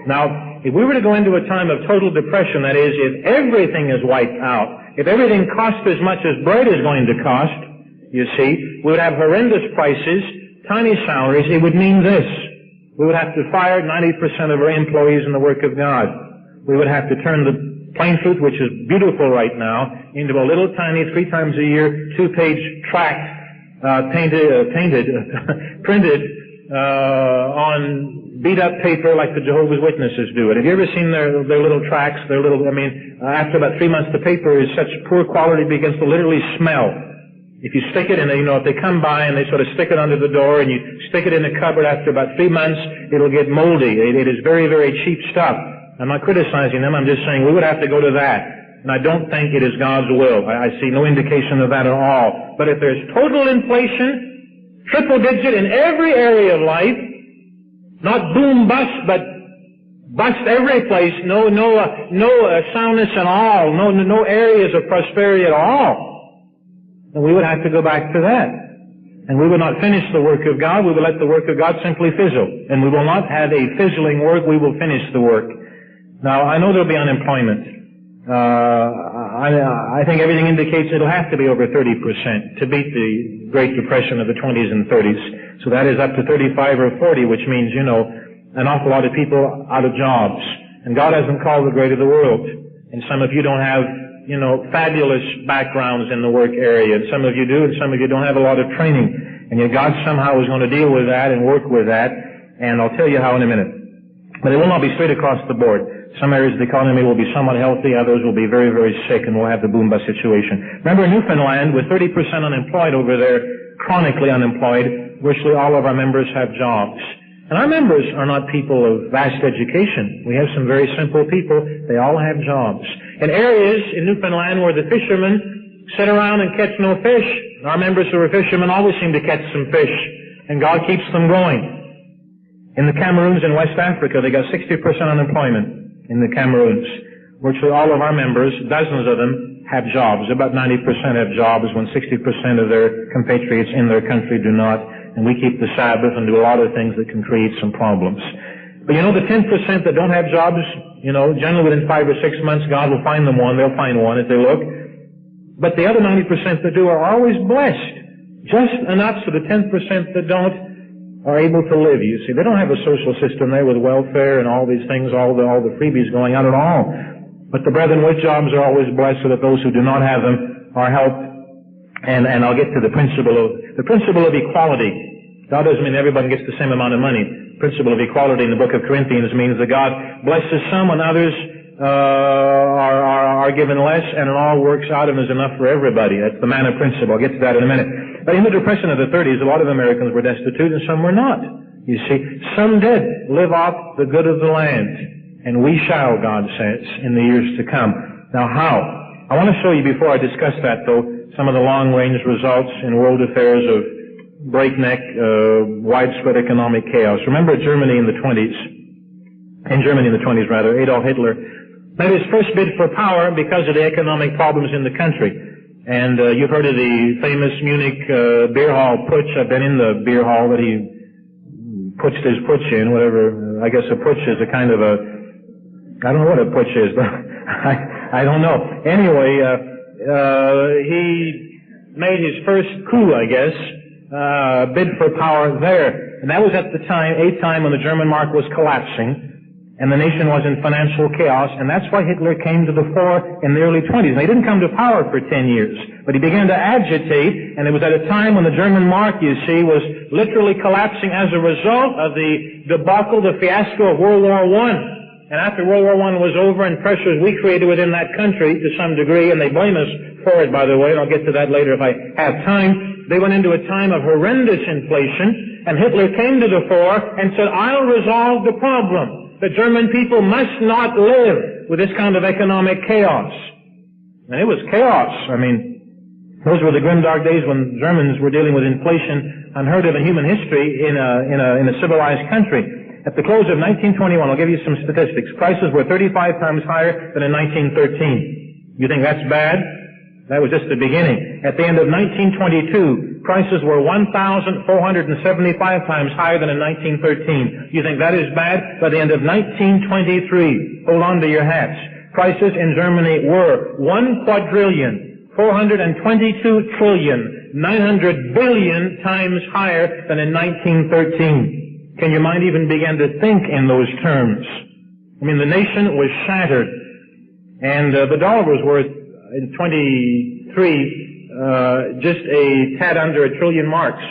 Now, if we were to go into a time of total depression, that is, if everything is wiped out, if everything costs as much as bread is going to cost, you see, we would have horrendous prices, tiny salaries. It would mean this. We would have to fire 90% of our employees in the work of God. We would have to turn the plain fruit, which is beautiful right now, into a little tiny 3 times a year, 2-page tract, printed on beat-up paper like the Jehovah's Witnesses do it. Have you ever seen their little tracts? After about 3 months, the paper is such poor quality it begins to literally smell. If you stick it in, if they come by and they sort of stick it under the door and you stick it in the cupboard, after about 3 months, it'll get moldy. It is very, very cheap stuff. I'm not criticizing them. I'm just saying we would have to go to that. And I don't think it is God's will. I see no indication of that at all. But if there's total inflation, triple digit in every area of life, not boom bust, but bust every place, no soundness at all, no areas of prosperity at all, then we would have to go back to that. And we will not finish the work of God. We will let the work of God simply fizzle. And we will not have a fizzling work. We will finish the work. Now, I know there'll be unemployment. I think everything indicates it'll have to be over 30% to beat the Great Depression of the 20s and 30s. So that is up to 35 or 40, which means, an awful lot of people out of jobs. And God hasn't called the great of the world. And some of you don't have, fabulous backgrounds in the work area. And some of you do, and some of you don't have a lot of training. And yet God somehow is going to deal with that and work with that. And I'll tell you how in a minute. But it will not be straight across the board. Some areas of the economy will be somewhat healthy, others will be very, very sick, and we'll have the boom-bust situation. Remember, in Newfoundland, with 30% unemployed over there, chronically unemployed, virtually all of our members have jobs. And our members are not people of vast education. We have some very simple people. They all have jobs. In areas in Newfoundland where the fishermen sit around and catch no fish, our members who are fishermen always seem to catch some fish, and God keeps them going. In the Cameroons in West Africa, they got 60% unemployment. In the Cameroons, virtually all of our members, dozens of them, have jobs. About 90% have jobs when 60% of their compatriots in their country do not. And we keep the Sabbath and do a lot of things that can create some problems. But the 10% that don't have jobs, generally within 5 or 6 months, God will find them one. They'll find one if they look. But the other 90% that do are always blessed. Just enough so the 10% that don't are able to live, you see. They don't have a social system there with welfare and all these things, all the freebies going out at all. But the brethren with jobs are always blessed, so that those who do not have them are helped. And I'll get to the principle of equality. God doesn't mean everybody gets the same amount of money. The principle of equality in the book of Corinthians means that God blesses some and others are given less, and it all works out and is enough for everybody. That's the manna principle. I'll get to that in a minute. But in the Depression of the 30s, a lot of Americans were destitute and some were not. You see, some did live off the good of the land. And we shall, God says, in the years to come. Now how? I want to show you, before I discuss that, though, some of the long-range results in world affairs of breakneck, widespread economic chaos. Remember Germany in the 20s, Adolf Hitler made his first bid for power because of the economic problems in the country. And you've heard of the famous Munich beer hall putsch. I've been in the beer hall that he putsched his putsch in, whatever. I guess a putsch is a kind of a, I don't know what a putsch is, but I don't know. Anyway, he made his first coup, I guess, bid for power there. And that was at the time, a time when the German mark was collapsing, and the nation was in financial chaos, and that's why Hitler came to the fore in the early 20s. Now, he didn't come to power for 10 years, but he began to agitate, and it was at a time when the German mark, you see, was literally collapsing as a result of the debacle, the fiasco of World War I. And after World War I was over, and pressures we created within that country to some degree, and they blame us for it, by the way, and I'll get to that later if I have time, they went into a time of horrendous inflation, and Hitler came to the fore and said, I'll resolve the problem. The German people must not live with this kind of economic chaos. And it was chaos. I mean, those were the grim dark days when Germans were dealing with inflation unheard of in human history in a civilized country. At the close of 1921, I'll give you some statistics. Prices were 35 times higher than in 1913. You think that's bad? That was just the beginning. At the end of 1922, prices were 1,475 times higher than in 1913. You think that is bad? By the end of 1923, hold on to your hats, prices in Germany were 1,422,900,000,000,000 times higher than in 1913. Can your mind even begin to think in those terms? I mean, the nation was shattered, and the dollar was worth, in 23, just a tad under $1 trillion marks,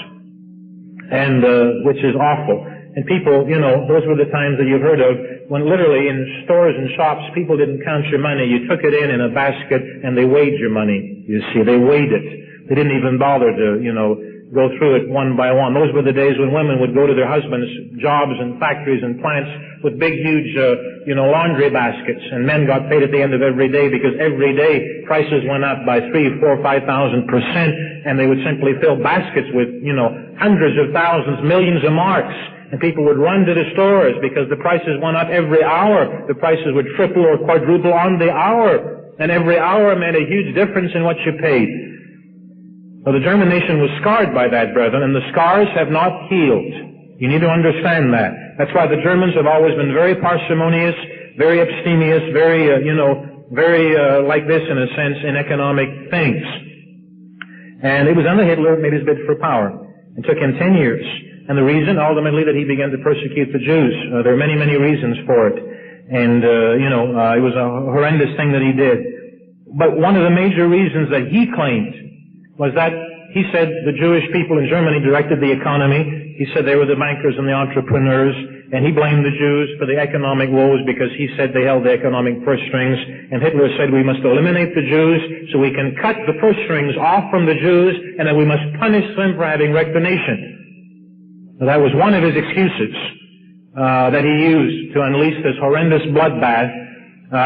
and which is awful. And people, you know, those were the times that you've heard of when literally in stores and shops people didn't count your money. You took it in a basket and they weighed your money. You see, they weighed it. They didn't even bother to, you know, go through it one by one. Those were the days when women would go to their husbands' jobs and factories and plants with big, huge, laundry baskets, and men got paid at the end of every day because every day prices went up by 3,000, 4,000, 5,000%, and they would simply fill baskets with, hundreds of thousands, millions of marks. And people would run to the stores because the prices went up every hour. The prices would triple or quadruple on the hour, and every hour made a huge difference in what you paid. Well, the German nation was scarred by that, brethren, and the scars have not healed. You need to understand that. That's why the Germans have always been very parsimonious, very abstemious, very like this in a sense in economic things. And it was under Hitler made his bid for power. It took him 10 years. And the reason, ultimately, that he began to persecute the Jews. There are many, many reasons for it. And, it was a horrendous thing that he did. But one of the major reasons that he claimed was that he said the Jewish people in Germany directed the economy. He said they were the bankers and the entrepreneurs, and he blamed the Jews for the economic woes because he said they held the economic purse strings. And Hitler said we must eliminate the Jews so we can cut the purse strings off from the Jews, and that we must punish them for having wrecked the nation. Now, that was one of his excuses that he used to unleash this horrendous bloodbath.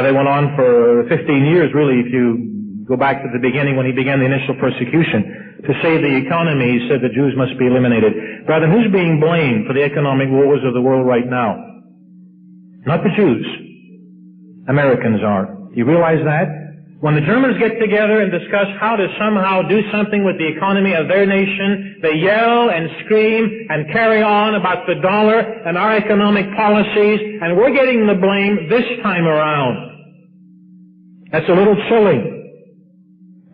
They went on for 15 years, really, if you go back to the beginning when he began the initial persecution. To save the economy, he said the Jews must be eliminated. Brethren, who's being blamed for the economic woes of the world right now? Not the Jews. Americans are. Do you realize that? When the Germans get together and discuss how to somehow do something with the economy of their nation, they yell and scream and carry on about the dollar and our economic policies, and we're getting the blame this time around. That's a little chilling.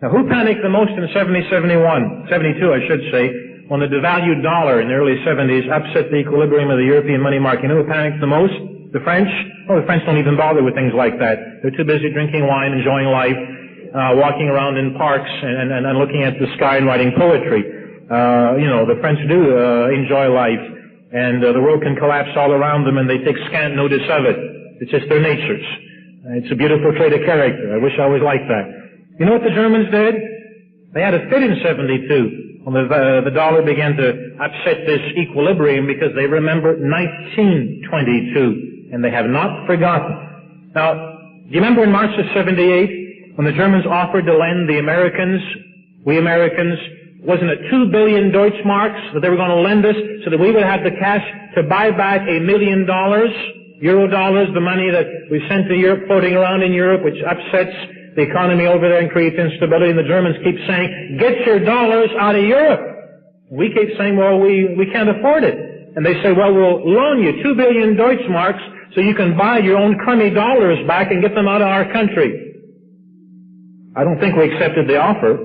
Now, who panicked the most in 72, I should say, when the devalued dollar in the early 70s upset the equilibrium of the European money market? You know who panicked the most? The French? Oh, the French don't even bother with things like that. They're too busy drinking wine, enjoying life, walking around in parks and looking at the sky and writing poetry. The French do enjoy life, and the world can collapse all around them, and they take scant notice of it. It's just their natures. It's a beautiful trait of character. I wish I was like that. You know what the Germans did? They had a fit in 72 when the dollar began to upset this equilibrium because they remember 1922, and they have not forgotten. Now, do you remember in March of 78 When the Germans offered to lend the Americans, we Americans, wasn't it 2 billion Deutschmarks that they were going to lend us so that we would have the cash to buy back $1 million, euro dollars, the money that we sent to Europe, floating around in Europe, which upsets the economy over there and creates instability. And the Germans keep saying, get your dollars out of Europe. We keep saying, well, we can't afford it. And they say, well, we'll loan you 2 billion Deutschmarks so you can buy your own crummy dollars back and get them out of our country. I don't think we accepted the offer,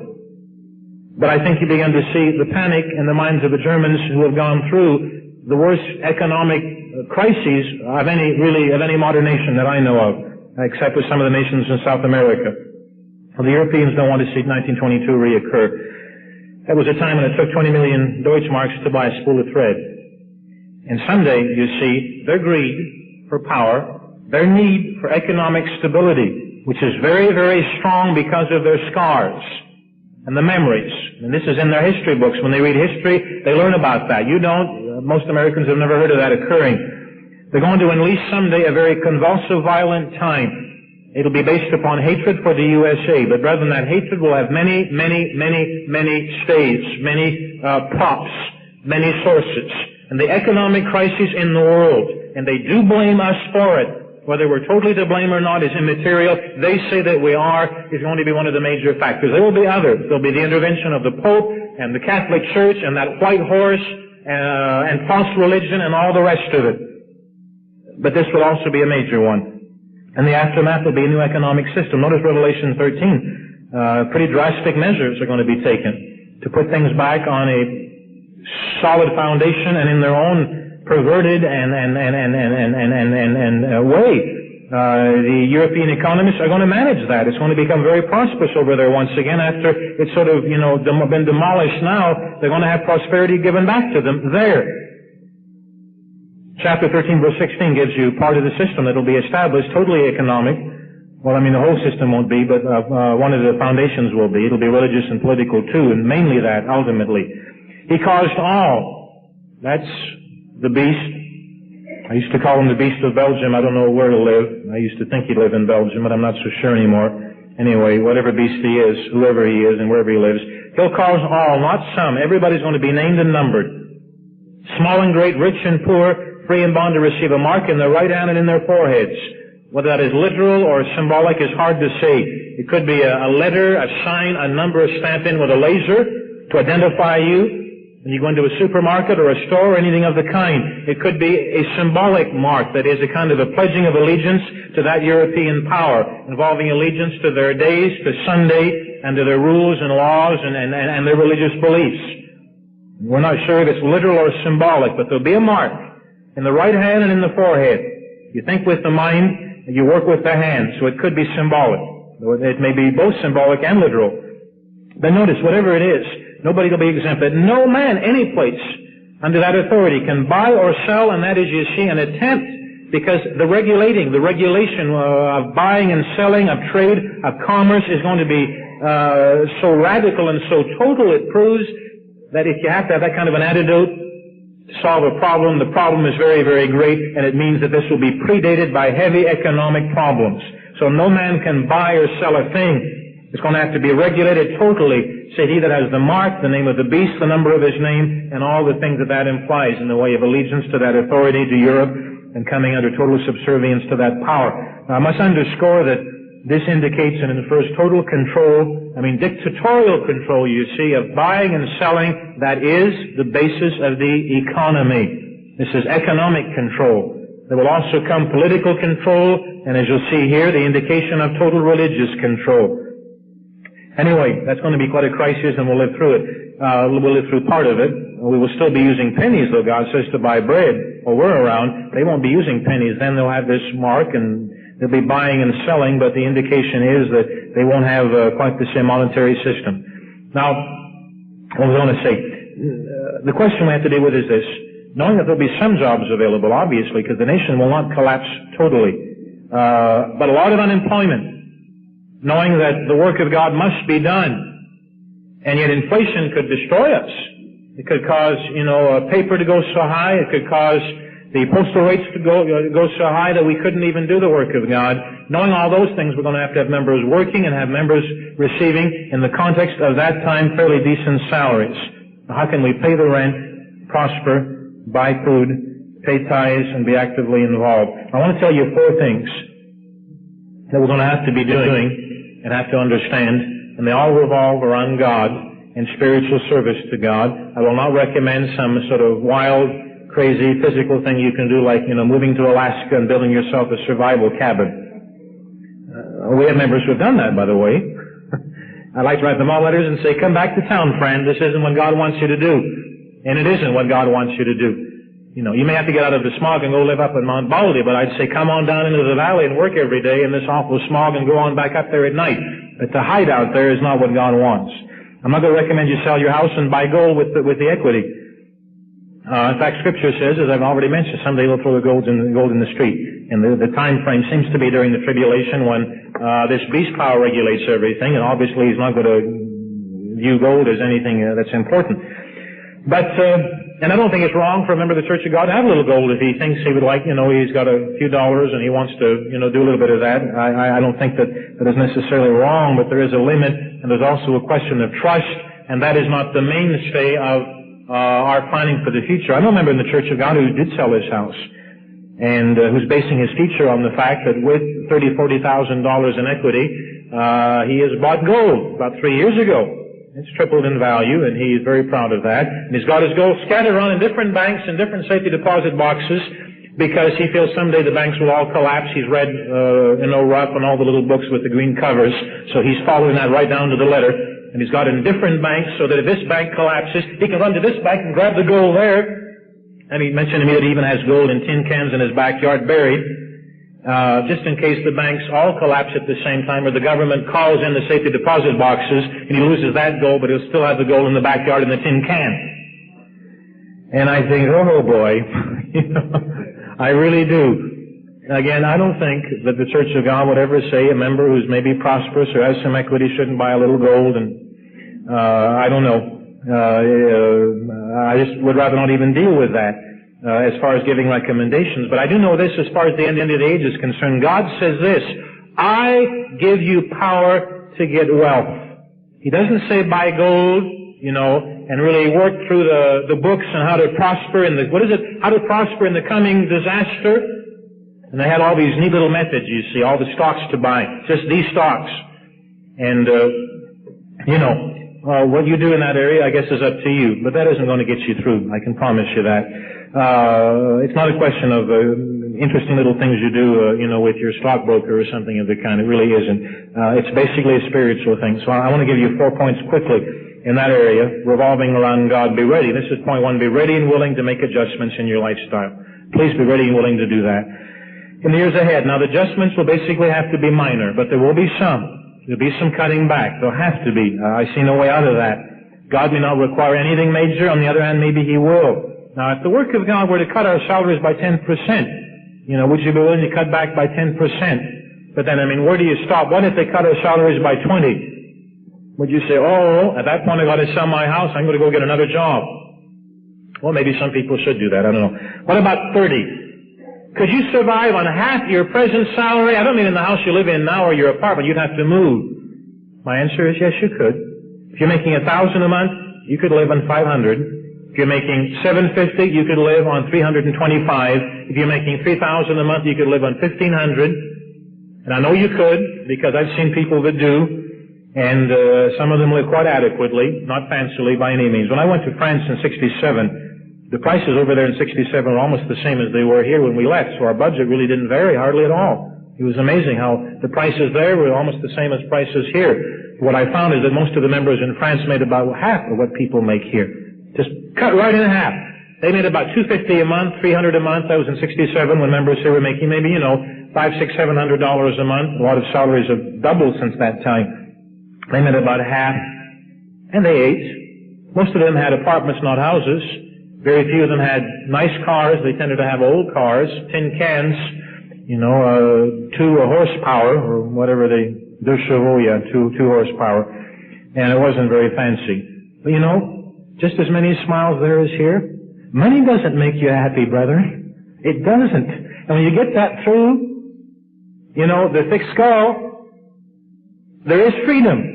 but I think you begin to see the panic in the minds of the Germans who have gone through the worst economic crises of any modern nation that I know of, except with some of the nations in South America. Well, the Europeans don't want to see 1922 reoccur. That was a time when it took 20 million Deutschmarks to buy a spool of thread. And someday, you see, their greed for power, their need for economic stability, which is very, very strong because of their scars and the memories. And this is in their history books. When they read history, they learn about that. You don't. Most Americans have never heard of that occurring. They're going to unleash someday a very convulsive, violent time. It'll be based upon hatred for the USA, but rather than that hatred will have many, many, many, many stays, many props, many sources. And the economic crisis in the world, and they do blame us for it, whether we're totally to blame or not is immaterial. They say that we are, is going to be one of the major factors. There will be others. There'll be the intervention of the Pope and the Catholic Church and that white horse and false religion and all the rest of it. But this will also be a major one. And the aftermath will be a new economic system. Notice Revelation 13. Pretty drastic measures are going to be taken to put things back on a solid foundation and in their own perverted way. The European economists are going to manage that. It's going to become very prosperous over there once again after it's sort of, been demolished now. They're going to have prosperity given back to them there. Chapter 13, verse 16 gives you part of the system that will be established, totally economic. Well, the whole system won't be, but one of the foundations will be. It'll be religious and political too, and mainly that, ultimately. He caused all. That's the beast. I used to call him the beast of Belgium. I don't know where to live. I used to think he'd live in Belgium, but I'm not so sure anymore. Anyway, whatever beast he is, whoever he is and wherever he lives, he'll cause all, not some. Everybody's going to be named and numbered. Small and great, rich and poor, free and bond to receive a mark in their right hand and in their foreheads. Whether that is literal or symbolic is hard to say. It could be a letter, a sign, a number, a stamp in with a laser to identify you. When you go into a supermarket or a store or anything of the kind, it could be a symbolic mark, that is a kind of a pledging of allegiance to that European power, involving allegiance to their days, to Sunday, and to their rules and laws and their religious beliefs. We're not sure if it's literal or symbolic, but there'll be a mark in the right hand and in the forehead. You think with the mind, you work with the hand, so it could be symbolic. It may be both symbolic and literal. But notice, whatever it is, nobody will be exempted. No man, any place, under that authority can buy or sell, and that is, you see, an attempt, because the regulation of buying and selling, of trade, of commerce is going to be so radical and so total, it proves that if you have to have that kind of an antidote to solve a problem, the problem is very, very great, and it means that this will be predated by heavy economic problems. So no man can buy or sell a thing. It's going to have to be regulated totally. Say, he that has the mark, the name of the beast, the number of his name, and all the things that that implies in the way of allegiance to that authority, to Europe, and coming under total subservience to that power. Now, I must underscore that this indicates and infers total control, dictatorial control, you see, of buying and selling. That is the basis of the economy. This is economic control. There will also come political control, and as you'll see here, the indication of total religious control. Anyway, that's going to be quite a crisis, and we'll live through it. We'll live through part of it. We will still be using pennies, though God says, to buy bread. While we're around, they won't be using pennies. Then they'll have this mark, and they'll be buying and selling, but the indication is that they won't have quite the same monetary system. Now, what was I going to say? The question we have to deal with is this. Knowing that there'll be some jobs available, obviously, because the nation will not collapse totally, but a lot of unemployment. Knowing that the work of God must be done. And yet inflation could destroy us. It could cause, paper to go so high. It could cause The postal rates go so high that we couldn't even do the work of God. Knowing all those things, we're going to have members working and have members receiving, in the context of that time, fairly decent salaries. How can we pay the rent, prosper, buy food, pay tithes, and be actively involved? I want to tell you 4 things that we're going to have to be doing and have to understand, and they all revolve around God and spiritual service to God. I will not recommend some sort of wild, crazy physical thing you can do, like, moving to Alaska and building yourself a survival cabin. We have members who have done that, by the way. I like to write them all letters and say, come back to town, friend. This isn't what God wants you to do. And it isn't what God wants you to do. You may have to get out of the smog and go live up in Mount Baldy, but I'd say come on down into the valley and work every day in this awful smog and go on back up there at night. But to hide out there is not what God wants. I'm not going to recommend you sell your house and buy gold with the equity. In fact, Scripture says, as I've already mentioned, someday they'll throw the gold in the street. And the time frame seems to be during the tribulation when this beast power regulates everything, and obviously he's not going to view gold as anything that's important. But and I don't think it's wrong for a member of the Church of God to have a little gold if he thinks he would like, he's got a few dollars and he wants to, do a little bit of that. I don't think that is necessarily wrong, but there is a limit, and there's also a question of trust, and that is not the mainstay of our planning for the future. I know a member in the Church of God who did sell his house, and who's basing his future on the fact that with $30,000, $40,000 in equity, he has bought gold about 3 years ago. It's tripled in value, and he's very proud of that. And he's got his gold scattered around in different banks and different safety deposit boxes because he feels someday the banks will all collapse. He's read Rupp and all the little books with the green covers, so he's following that right down to the letter. And he's got it in different banks so that if this bank collapses, he can run to this bank and grab the gold there. And he mentioned to me that he even has gold in tin cans in his backyard buried, just in case the banks all collapse at the same time, or the government calls in the safety deposit boxes and he loses that gold, but he'll still have the gold in the backyard in the tin can. And I think, oh boy, I really do. Again, I don't think that the Church of God would ever say a member who's maybe prosperous or has some equity shouldn't buy a little gold, and I don't know. I just would rather not even deal with that as far as giving recommendations. But I do know this as far as the end of the age is concerned. God says this, I give you power to get wealth. He doesn't say buy gold, and really work through the books on how to prosper in how to prosper in the coming disaster. And they had all these neat little methods, you see, all the stocks to buy, just these stocks. And, what you do in that area, I guess, is up to you. But that isn't going to get you through. I can promise you that. It's not a question of interesting little things you do, with your stockbroker or something of the kind. It really isn't. It's basically a spiritual thing. So I want to give you 4 points quickly in that area, revolving around God. Be ready. This is point 1. Be ready and willing to make adjustments in your lifestyle. Please be ready and willing to do that. In the years ahead, now the adjustments will basically have to be minor, but there will be some. There'll be some cutting back. There'll have to be. I see no way out of that. God may not require anything major. On the other hand, maybe He will. Now, if the work of God were to cut our salaries by 10%, would you be willing to cut back by 10%? But then, where do you stop? What if they cut our salaries by 20? Would you say, at that point I've got to sell my house, I'm going to go get another job? Well, maybe some people should do that. I don't know. What about 30? Could you survive on half your present salary? I don't mean in the house you live in now or your apartment. You'd have to move. My answer is yes, you could. If you're making $1,000 a month, you could live on $500. If you're making $750, you could live on $325. If you're making $3,000 a month, you could live on $1,500. And I know you could, because I've seen people that do, and some of them live quite adequately, not fancily by any means. When I went to France in '67, the prices over there in '67 were almost the same as they were here when we left, so our budget really didn't vary hardly at all. It was amazing how the prices there were almost the same as prices here. What I found is that most of the members in France made about half of what people make here. Just cut right in half. They made about $250 a month, $300 a month. That was in '67 when members here were making maybe, $500, $600, $700 a month. A lot of salaries have doubled since that time. They made about half, and they ate. Most of them had apartments, not houses. Very few of them had nice cars. They tended to have old cars, tin cans, 2 horsepower, or whatever deux chevaux, 2 horsepower. And it wasn't very fancy. But just as many smiles there as here. Money doesn't make you happy, brother. It doesn't. And when you get that through, you know, the thick skull, there is freedom.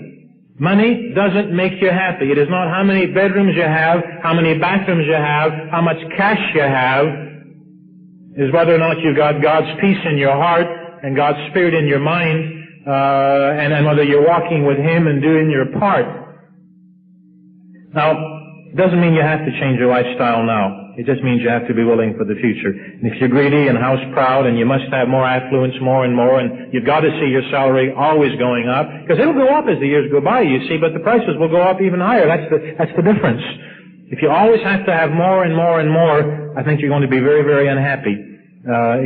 Money doesn't make you happy. It is not how many bedrooms you have, how many bathrooms you have, how much cash you have. It is whether or not you've got God's peace in your heart and God's Spirit in your mind, and whether you're walking with Him and doing your part. Now, it doesn't mean you have to change your lifestyle now. It just means you have to be willing for the future. And if you're greedy and house proud and you must have more affluence, more and more, and you've got to see your salary always going up, because it'll go up as the years go by, you see, but the prices will go up even higher. That's the difference. If you always have to have more and more and more, I think you're going to be very, very unhappy.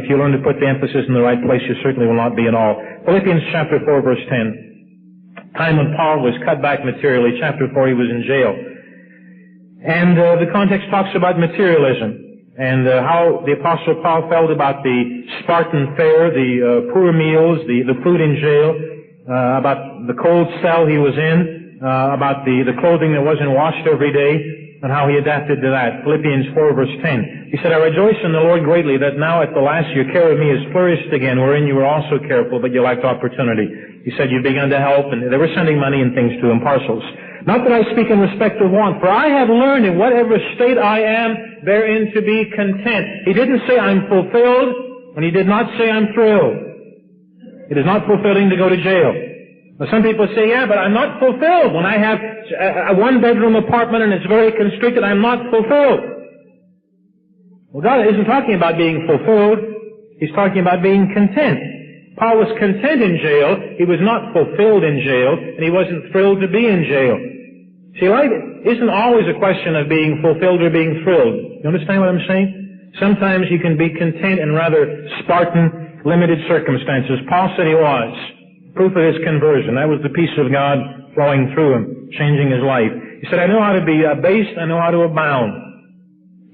If you learn to put the emphasis in the right place, you certainly will not be at all. Philippians chapter 4, verse 10. Time when Paul was cut back materially. Chapter 4, he was in jail. And the context talks about materialism and how the Apostle Paul felt about the Spartan fare, the poor meals, the food in jail, about the cold cell he was in, about the clothing that wasn't washed every day, and how he adapted to that. Philippians 4, verse 10. He said, I rejoice in the Lord greatly that now at the last your care of me is flourished again, wherein you were also careful, but you lacked opportunity. He said, you've begun to help, and they were sending money and things to him, parcels. Not that I speak in respect of want, for I have learned in whatever state I am, therein to be content. He didn't say I'm fulfilled, and he did not say I'm thrilled. It is not fulfilling to go to jail. Now, some people say, yeah, but I'm not fulfilled. When I have a one-bedroom apartment and it's very constricted, I'm not fulfilled. Well, God isn't talking about being fulfilled. He's talking about being content. Paul was content in jail. He was not fulfilled in jail, and he wasn't thrilled to be in jail. See, life isn't always a question of being fulfilled or being thrilled. You understand what I'm saying? Sometimes you can be content in rather Spartan, limited circumstances. Paul said he was. Proof of his conversion. That was the peace of God flowing through him, changing his life. He said, I know how to be abased, I know how to abound.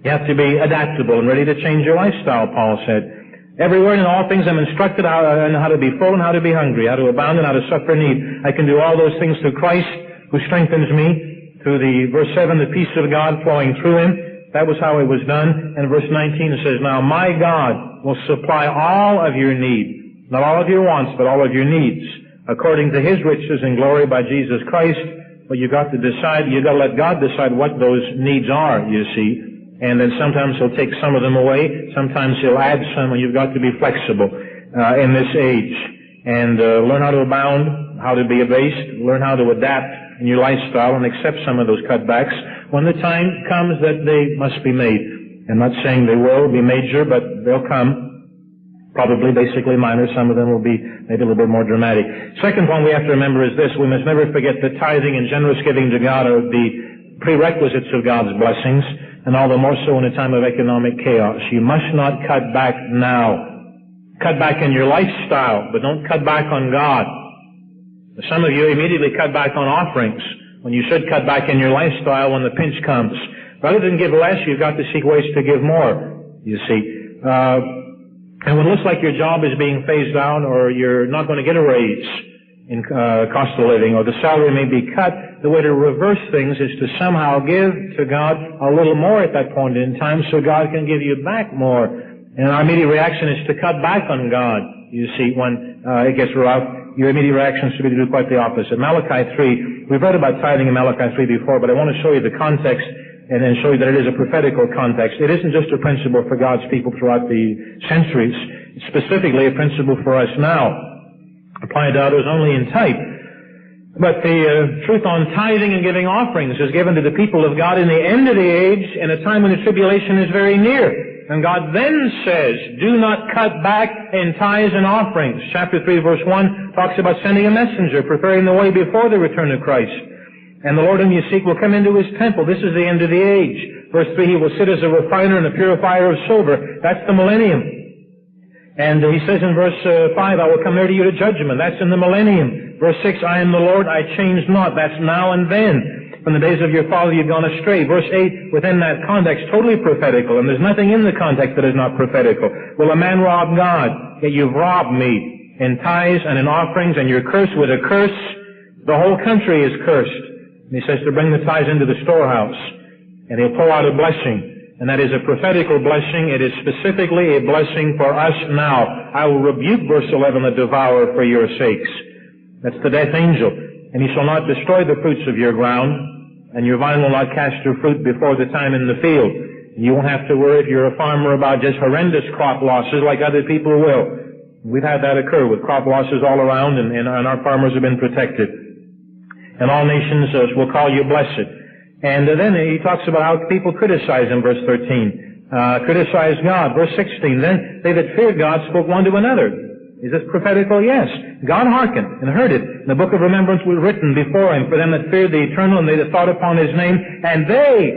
You have to be adaptable and ready to change your lifestyle, Paul said. Everywhere and in all things I'm instructed how to be full and how to be hungry, how to abound and how to suffer need. I can do all those things through Christ who strengthens me, through the, verse 7, the peace of God flowing through him. That was how it was done. And verse 19 it says, now my God will supply all of your need, not all of your wants, but all of your needs, according to His riches and glory by Jesus Christ. But you've got to decide, you've got to let God decide what those needs are, you see. And then sometimes He'll take some of them away, sometimes He'll add some, and you've got to be flexible in this age. And learn how to abound, how to be abased, learn how to adapt in your lifestyle and accept some of those cutbacks when the time comes that they must be made. I'm not saying they will be major, but they'll come. Probably basically minor. Some of them will be maybe a little bit more dramatic. Second one we have to remember is this. We must never forget that tithing and generous giving to God are the prerequisites of God's blessings, and all the more so in a time of economic chaos. You must not cut back now. Cut back in your lifestyle, but don't cut back on God. Some of you immediately cut back on offerings when you should cut back in your lifestyle when the pinch comes. Rather than give less, you've got to seek ways to give more, you see. And when it looks like your job is being phased out or you're not going to get a raise in cost of living or the salary may be cut, the way to reverse things is to somehow give to God a little more at that point in time so God can give you back more. And our immediate reaction is to cut back on God, you see, when it gets rough. Your immediate reaction should be to do quite the opposite. Malachi 3, we've read about tithing in Malachi 3 before, but I want to show you the context and then show you that it is a prophetical context. It isn't just a principle for God's people throughout the centuries. It's specifically a principle for us now. Applied to others only in type. But the truth on tithing and giving offerings is given to the people of God in the end of the age in a time when the tribulation is very near. And God then says, do not cut back in tithes and offerings. Chapter 3 verse 1 talks about sending a messenger, preparing the way before the return of Christ. And the Lord whom you seek will come into His temple. This is the end of the age. Verse 3, He will sit as a refiner and a purifier of silver. That's the millennium. And He says in verse 5, I will come near to you to judgment. That's in the millennium. Verse 6, I am the Lord, I change not. That's now and then. From the days of your father you've gone astray. Verse 8, within that context, totally prophetical. And there's nothing in the context that is not prophetical. Will a man rob God? Yet you've robbed me in tithes and in offerings, and you're cursed with a curse. The whole country is cursed. And He says to bring the tithes into the storehouse. And He'll pour out a blessing. And that is a prophetical blessing. It is specifically a blessing for us now. I will rebuke, verse 11, the devourer for your sakes. That's the death angel. And he shall not destroy the fruits of your ground, and your vine will not cast her fruit before the time in the field. You won't have to worry if you're a farmer about just horrendous crop losses like other people will. We've had that occur with crop losses all around, and our farmers have been protected. And all nations will call you blessed. And then he talks about how people criticize him, verse 13. Criticize God. Verse 16, then they that feared God spoke one to another. Is this prophetical? Yes. God hearkened and heard it. And the book of remembrance was written before him for them that feared the eternal, and they that thought upon his name. And they,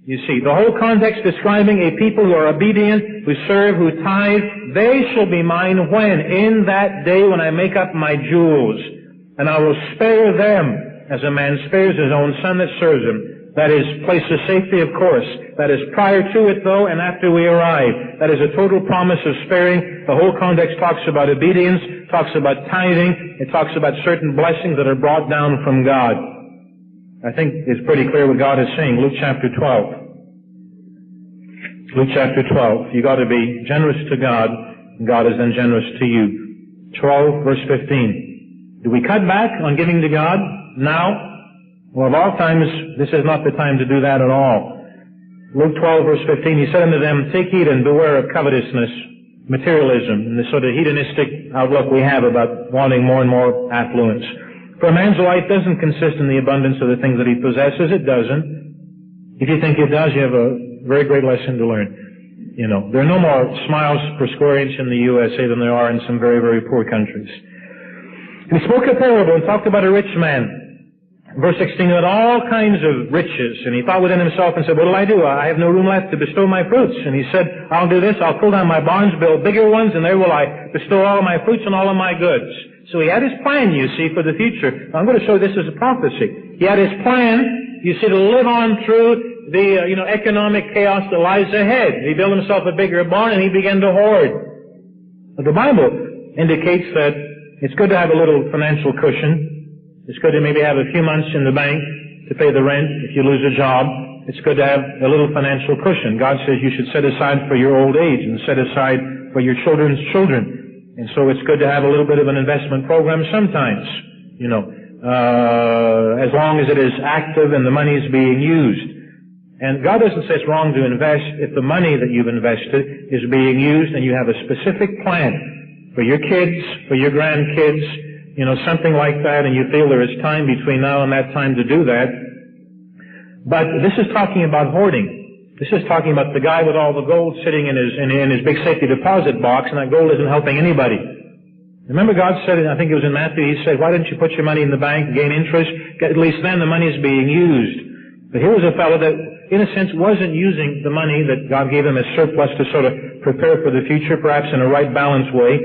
you see, the whole context describing a people who are obedient, who serve, who tithe, they shall be mine when? In that day when I make up my jewels. And I will spare them as a man spares his own son that serves him. That is place of safety, of course. That is prior to it, though, and after we arrive. That is a total promise of sparing. The whole context talks about obedience, talks about tithing, it talks about certain blessings that are brought down from God. I think it's pretty clear what God is saying. Luke chapter 12. Luke chapter 12. You've got to be generous to God, and God is then generous to you. 12, verse 15. Do we cut back on giving to God now? Well, of all times, this is not the time to do that at all. Luke 12, verse 15, he said unto them, take heed and beware of covetousness, materialism, and the sort of hedonistic outlook we have about wanting more and more affluence. For a man's life doesn't consist in the abundance of the things that he possesses. It doesn't. If you think it does, you have a very great lesson to learn. You know, there are no more smiles per square inch in the USA than there are in some very, very poor countries. He spoke a parable and talked about a rich man. Verse 16, he had all kinds of riches, and he thought within himself and said, what will I do? I have no room left to bestow my fruits. And he said, I'll do this, I'll pull down my barns, build bigger ones, and there will I bestow all of my fruits and all of my goods. So he had his plan, you see, for the future. I'm going to show this as a prophecy. He had his plan, you see, to live on through the, economic chaos that lies ahead. He built himself a bigger barn, and he began to hoard. But the Bible indicates that it's good to have a little financial cushion. It's good to maybe have a few months in the bank to pay the rent if you lose a job. It's good to have a little financial cushion. God says you should set aside for your old age and set aside for your children's children. And so it's good to have a little bit of an investment program sometimes, as long as it is active and the money is being used. And God doesn't say it's wrong to invest if the money that you've invested is being used and you have a specific plan for your kids, for your grandkids, something like that, and you feel there is time between now and that time to do that. But this is talking about hoarding. This is talking about the guy with all the gold sitting in his big safety deposit box, and that gold isn't helping anybody. Remember God said, I think it was in Matthew, he said, why didn't you put your money in the bank, gain interest? At least then the money is being used. But here was a fellow that, in a sense, wasn't using the money that God gave him as surplus to sort of prepare for the future, perhaps in a right balanced way.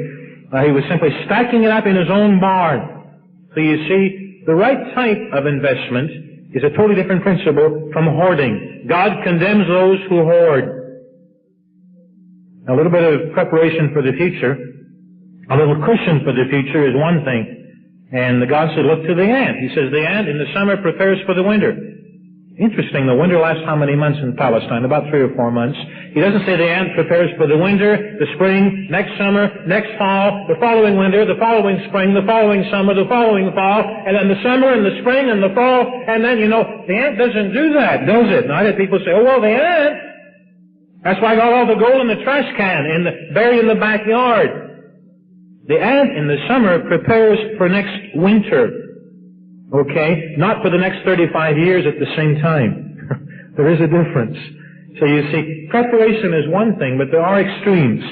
He was simply stacking it up in his own barn. So you see, the right type of investment is a totally different principle from hoarding. God condemns those who hoard. A little bit of preparation for the future, a little cushion for the future is one thing. And God said, look to the ant. He says, the ant in the summer prepares for the winter. Interesting, the winter lasts how many months in Palestine? About 3 or 4 months. He doesn't say the ant prepares for the winter, the spring, next summer, next fall, the following winter, the following spring, the following summer, the following fall, and then the summer and the spring and the fall, and then, the ant doesn't do that, does it? Now, I had people say, oh, well, the ant, that's why I got all the gold in the trash can, buried in the backyard. The ant in the summer prepares for next winter. Okay? Not for the next 35 years at the same time. There is a difference. So you see, preparation is one thing, but there are extremes.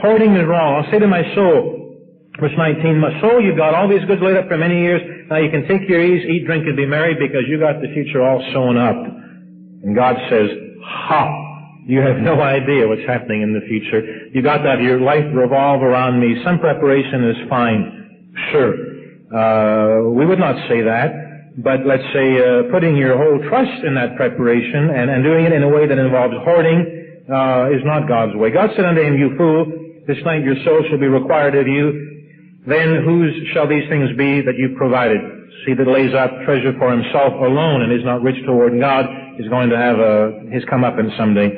Hoarding is wrong. I'll say to my soul, verse 19, my soul, you've got all these goods laid up for many years. Now you can take your ease, eat, drink, and be merry because you got the future all sewn up. And God says, ha! You have no idea what's happening in the future. You got to have your life revolve around me. Some preparation is fine. Sure. We would not say that, but let's say putting your whole trust in that preparation and doing it in a way that involves hoarding is not God's way. God said unto him, you fool, this night your soul shall be required of you. Then whose shall these things be that you've provided? He that lays up treasure for himself alone and is not rich toward God is going to have his comeuppance someday.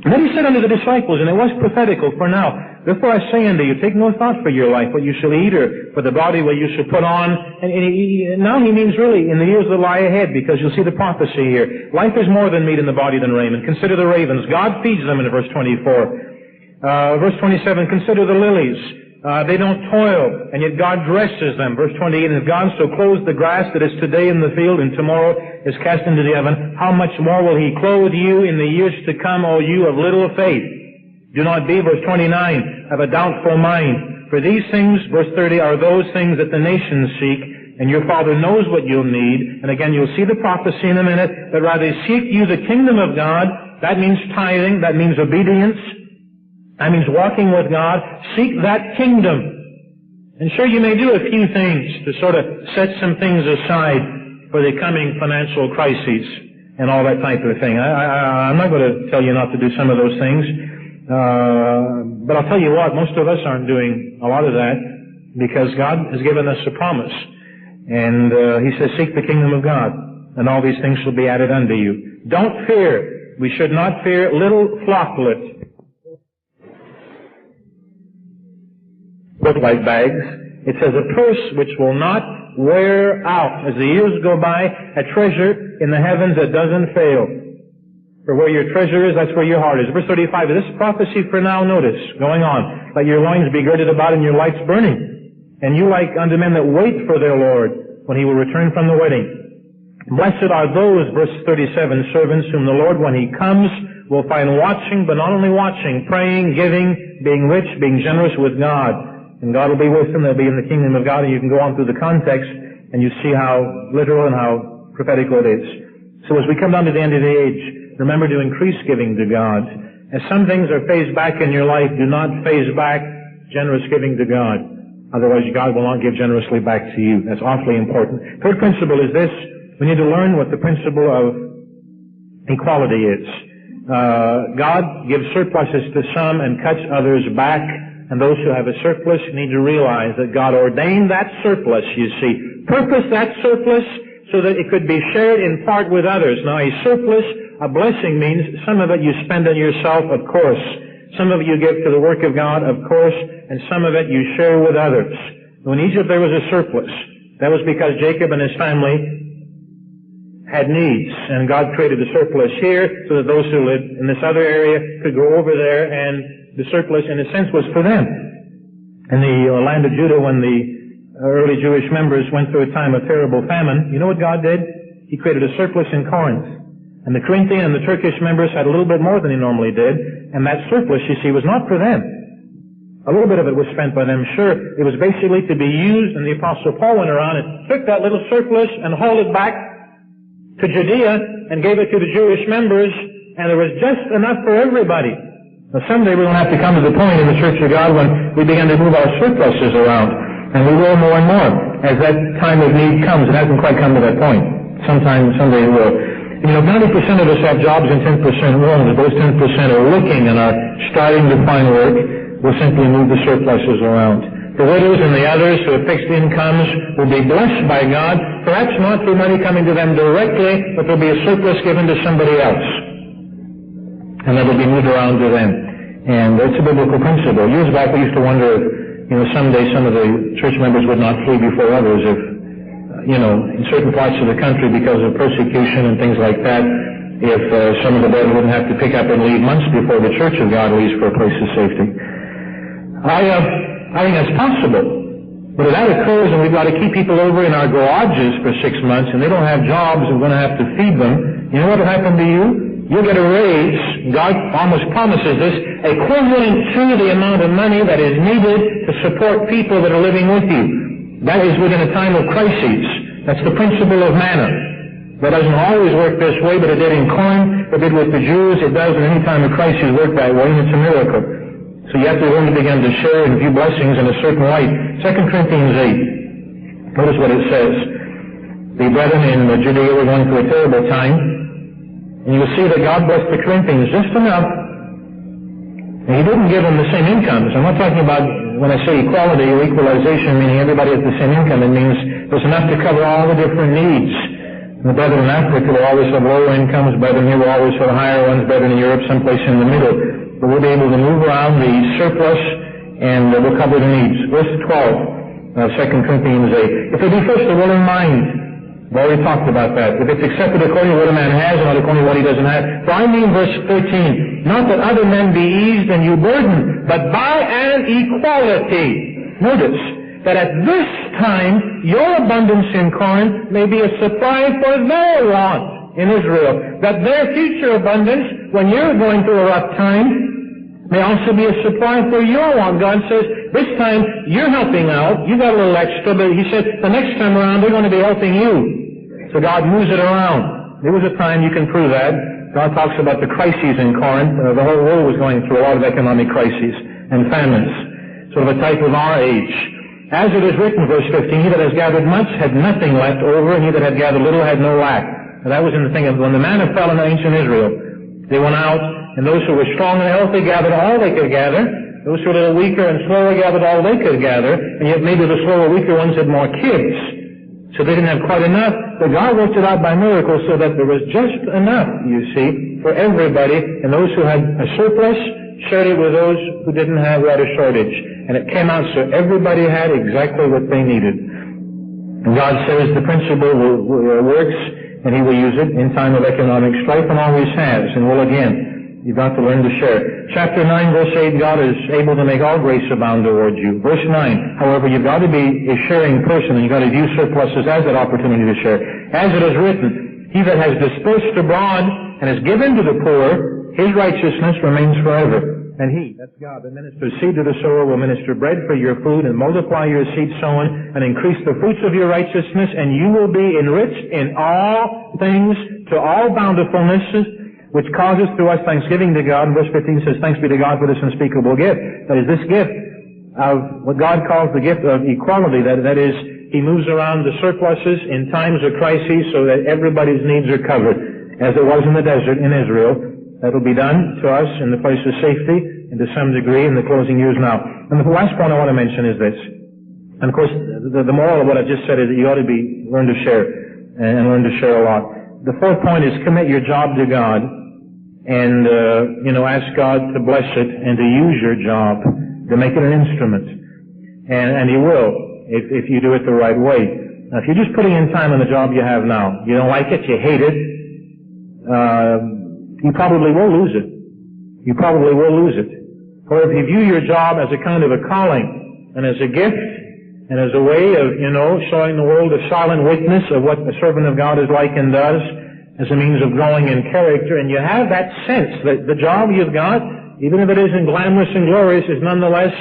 And then he said unto the disciples, and it was prophetical, for now, therefore I say unto you, take no thought for your life, what you shall eat, or for the body what you shall put on. And now he means really in the years that lie ahead, because you'll see the prophecy here. Life is more than meat in the body than raiment. Consider the ravens. God feeds them in verse 24. Verse 27, consider the lilies. They don't toil, and yet God dresses them. Verse 28, and if God so clothes the grass that is today in the field and tomorrow is cast into the oven, how much more will He clothe you in the years to come, O you of little faith? Do not be, verse 29, of a doubtful mind. For these things, verse 30, are those things that the nations seek, and your Father knows what you'll need. And again, you'll see the prophecy in a minute, that rather seek you the kingdom of God. That means tithing, that means obedience. That means walking with God. Seek that kingdom. And sure, you may do a few things to sort of set some things aside for the coming financial crises and all that type of thing. I'm not going to tell you not to do some of those things. But I'll tell you what, most of us aren't doing a lot of that because God has given us a promise. And He says, seek the kingdom of God, and all these things shall be added unto you. Don't fear. We should not fear little flocklet. Look like bags. It says a purse which will not wear out. As the years go by, a treasure in the heavens that doesn't fail. For where your treasure is, that's where your heart is. Verse 35, this prophecy for now, notice, going on. Let your loins be girded about and your lights burning. And you like unto men that wait for their Lord when He will return from the wedding. Blessed are those, verse 37, servants whom the Lord, when He comes, will find watching, but not only watching, praying, giving, being rich, being generous with God. And God will be with them. They'll be in the kingdom of God. And you can go on through the context and you see how literal and how prophetical it is. So as we come down to the end of the age, remember to increase giving to God. As some things are phased back in your life, do not phase back generous giving to God. Otherwise, God will not give generously back to you. That's awfully important. Third principle is this. We need to learn what the principle of equality is. God gives surpluses to some and cuts others back. And those who have a surplus need to realize that God ordained that surplus, you see. Purpose that surplus so that it could be shared in part with others. Now, a surplus, a blessing means some of it you spend on yourself, of course. Some of it you give to the work of God, of course. And some of it you share with others. When in Egypt there was a surplus. That was because Jacob and his family had needs. And God created a surplus here so that those who lived in this other area could go over there, and the surplus, in a sense, was for them. In the land of Judah, when the early Jewish members went through a time of terrible famine, you know what God did? He created a surplus in Corinth. And the Corinthian and the Turkish members had a little bit more than he normally did, and that surplus, you see, was not for them. A little bit of it was spent by them, sure. It was basically to be used, and the Apostle Paul went around and took that little surplus and hauled it back to Judea and gave it to the Jewish members, and there was just enough for everybody. Now, someday we're going to have to come to the point in the Church of God when we begin to move our surpluses around. And we will more and more as that time of need comes. It hasn't quite come to that point. Someday it will. You know, 90% of us have jobs and 10% won't. If those 10% are looking and are starting to find work, we'll simply move the surpluses around. The widows and the others who have fixed incomes will be blessed by God, perhaps not through money coming to them directly, but there'll be a surplus given to somebody else. And that will be moved around to them. And that's a biblical principle. Years back we used to wonder if, someday some of the church members would not flee before others if, in certain parts of the country because of persecution and things like that, if some of the brethren wouldn't have to pick up and leave months before the Church of God leaves for a place of safety. I think that's possible. But if that occurs and we've got to keep people over in our garages for 6 months and they don't have jobs and we're going to have to feed them, you know what will happen to you? You'll get a raise, God almost promises this, equivalent to the amount of money that is needed to support people that are living with you. That is within a time of crises. That's the principle of manna. That doesn't always work this way, but it did in Carn, it did with the Jews, it does in any time of crisis work that way, and it's a miracle. So you have to learn to begin to share and view blessings in a certain light. 2 Corinthians 8, notice what it says. The brethren in Judea were going through a terrible time. And you'll see that God blessed the Corinthians just enough. And He didn't give them the same incomes. I'm not talking about, when I say equality or equalization, meaning everybody has the same income. It means there's enough to cover all the different needs. The brethren in Africa will always have lower incomes, brethren here will always have higher ones, brethren in Europe someplace in the middle. But we'll be able to move around the surplus and we'll cover the needs. Verse 12 of 2 Corinthians 8. If it be first a willing mind, we've already talked about that. If it's accepted according to what a man has and not according to what he doesn't have. For I mean, verse 13, not that other men be eased and you burdened, but by an equality. Notice that at this time your abundance in Corinth may be a supply for their want in Israel. That their future abundance, when you're going through a rough time, may also be a supply for your want. God says, this time you're helping out. You got a little extra, but He said, the next time around they're going to be helping you. So God moves it around. There was a time, you can prove that. God talks about the crises in Corinth. The whole world was going through a lot of economic crises and famines. Sort of a type of our age. As it is written, verse 15, he that has gathered much had nothing left over, and he that had gathered little had no lack. Now, that was in the thing of when the manna fell in ancient Israel. They went out, and those who were strong and healthy gathered all they could gather. Those who were a little weaker and slower gathered all they could gather, and yet maybe the slower, weaker ones had more kids. So they didn't have quite enough. But God worked it out by miracle so that there was just enough, you see, for everybody. And those who had a surplus shared it with those who didn't have, who had a shortage. And it came out so everybody had exactly what they needed. And God says the principle works, and He will use it in time of economic strife, and always has, and will again. You've got to learn to share. Chapter 9, verse 8, God is able to make all grace abound towards you. Verse 9, however, you've got to be a sharing person, and you've got to view surpluses as that opportunity to share. As it is written, he that has dispersed abroad and has given to the poor, his righteousness remains forever. And He, that's God, that ministers seed to the sower, will minister bread for your food and multiply your seed sown and increase the fruits of your righteousness, and you will be enriched in all things to all bountifulness, which causes through us thanksgiving to God. And verse 15 says, thanks be to God for this unspeakable gift. That is, this gift of what God calls the gift of equality. That is, He moves around the surpluses in times of crises so that everybody's needs are covered. As it was in the desert in Israel, that will be done to us in the place of safety and to some degree in the closing years now. And the last point I want to mention is this. And of course, the moral of what I just said is that you ought to learn to share and learn to share a lot. The fourth point is commit your job to God and, ask God to bless it and to use your job to make it an instrument. And He will if you do it the right way. Now, if you're just putting in time on the job you have now, you don't like it, you hate it, you probably will lose it. You probably will lose it. Or if you view your job as a kind of a calling and as a gift and as a way of, showing the world a silent witness of what a servant of God is like and does as a means of growing in character, and you have that sense that the job you've got, even if it isn't glamorous and glorious, is nonetheless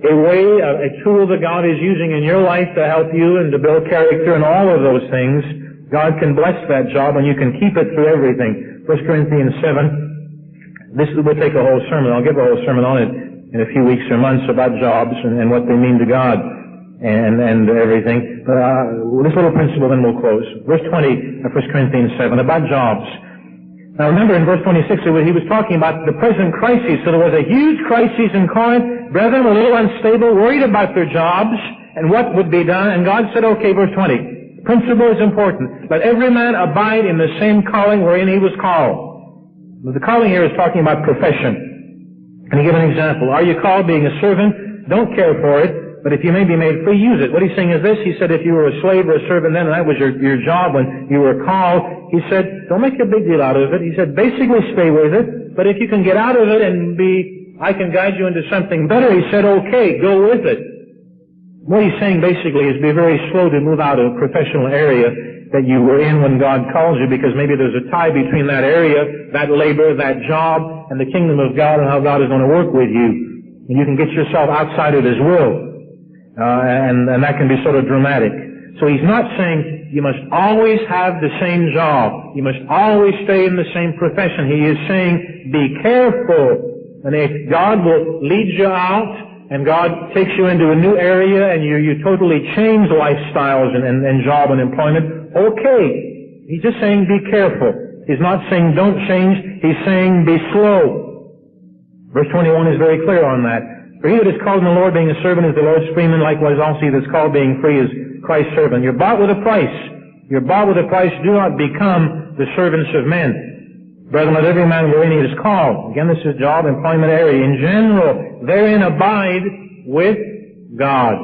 a way, a tool that God is using in your life to help you and to build character and all of those things, God can bless that job and you can keep it through everything. 1 Corinthians 7, this will take a whole sermon. I'll give a whole sermon on it in a few weeks or months about jobs and what they mean to God and everything. This little principle, then we'll close. Verse 20 of 1 Corinthians 7, about jobs. Now remember in verse 26, he was talking about the present crisis. So there was a huge crisis in Corinth. Brethren were a little unstable, worried about their jobs and what would be done. And God said, okay, verse 20, principle is important. Let every man abide in the same calling wherein he was called. The calling here is talking about profession. And he gave an example. Are you called being a servant? Don't care for it. But if you may be made free, use it. What he's saying is this. He said if you were a slave or a servant then, and that was your job when you were called, he said, don't make a big deal out of it. He said, basically stay with it. But if you can get out of it and I can guide you into something better, he said, okay, go with it. What he's saying basically is be very slow to move out of a professional area that you were in when God calls you, because maybe there's a tie between that area, that labor, that job, and the kingdom of God and how God is going to work with you. And you can get yourself outside of His will. And that can be sort of dramatic. So he's not saying you must always have the same job. You must always stay in the same profession. He is saying be careful. And if God will lead you out and God takes you into a new area and you totally change lifestyles and job and employment, okay. He's just saying be careful. He's not saying don't change. He's saying be slow. Verse 21 is very clear on that. For he that is called in the Lord being a servant is the Lord's freeman, likewise also he that is called being free is Christ's servant. You're bought with a price. You're bought with a price. Do not become the servants of men. Brethren, let every man wherein he is called. Again, this is job, employment area. In general, therein abide with God.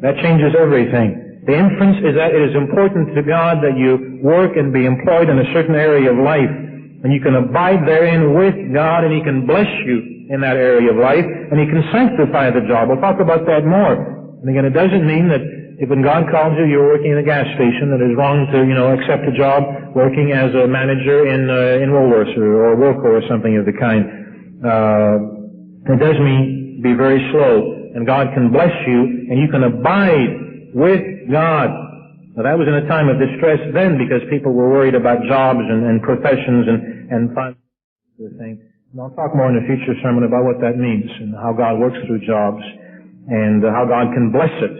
That changes everything. The inference is that it is important to God that you work and be employed in a certain area of life. And you can abide therein with God, and He can bless you in that area of life, and He can sanctify the job. We'll talk about that more. And again, it doesn't mean that if when God calls you, you're working in a gas station, that it's wrong to, accept a job working as a manager in Woolworths or Wilco or something of the kind. It does mean be very slow, and God can bless you, and you can abide with God. Now that was in a time of distress then, because people were worried about jobs and professions and fun thing. And I'll talk more in a future sermon about what that means and how God works through jobs and how God can bless it.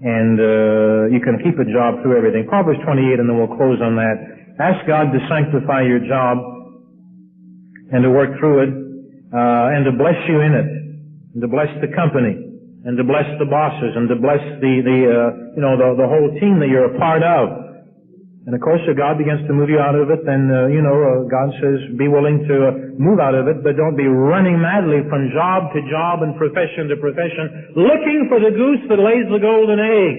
And you can keep a job through everything. Proverbs 28, and then we'll close on that. Ask God to sanctify your job and to work through it and to bless you in it, and to bless the company, and to bless the bosses, and to bless the whole team that you're a part of. And of course, if God begins to move you out of it, then, God says, be willing to move out of it, but don't be running madly from job to job and profession to profession, looking for the goose that lays the golden egg.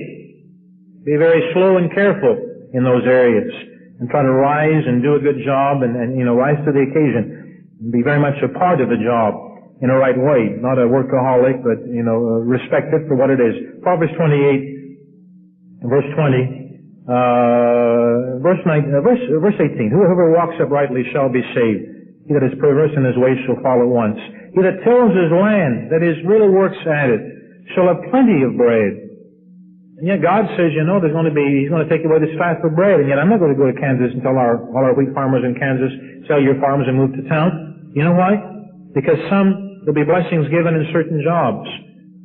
Be very slow and careful in those areas, and try to rise and do a good job and rise to the occasion. And be very much a part of the job in a right way, not a workaholic, but, respect it for what it is. Proverbs 28, verse 20. Verse 18. Whoever walks uprightly shall be saved. He that is perverse in his ways shall fall at once. He that tills his land, that is, really works at it, shall have plenty of bread. And yet God says, He's going to take away the staff of bread. And yet I'm not going to go to Kansas and tell all our wheat farmers in Kansas, sell your farms and move to town. You know why? Because there'll be blessings given in certain jobs.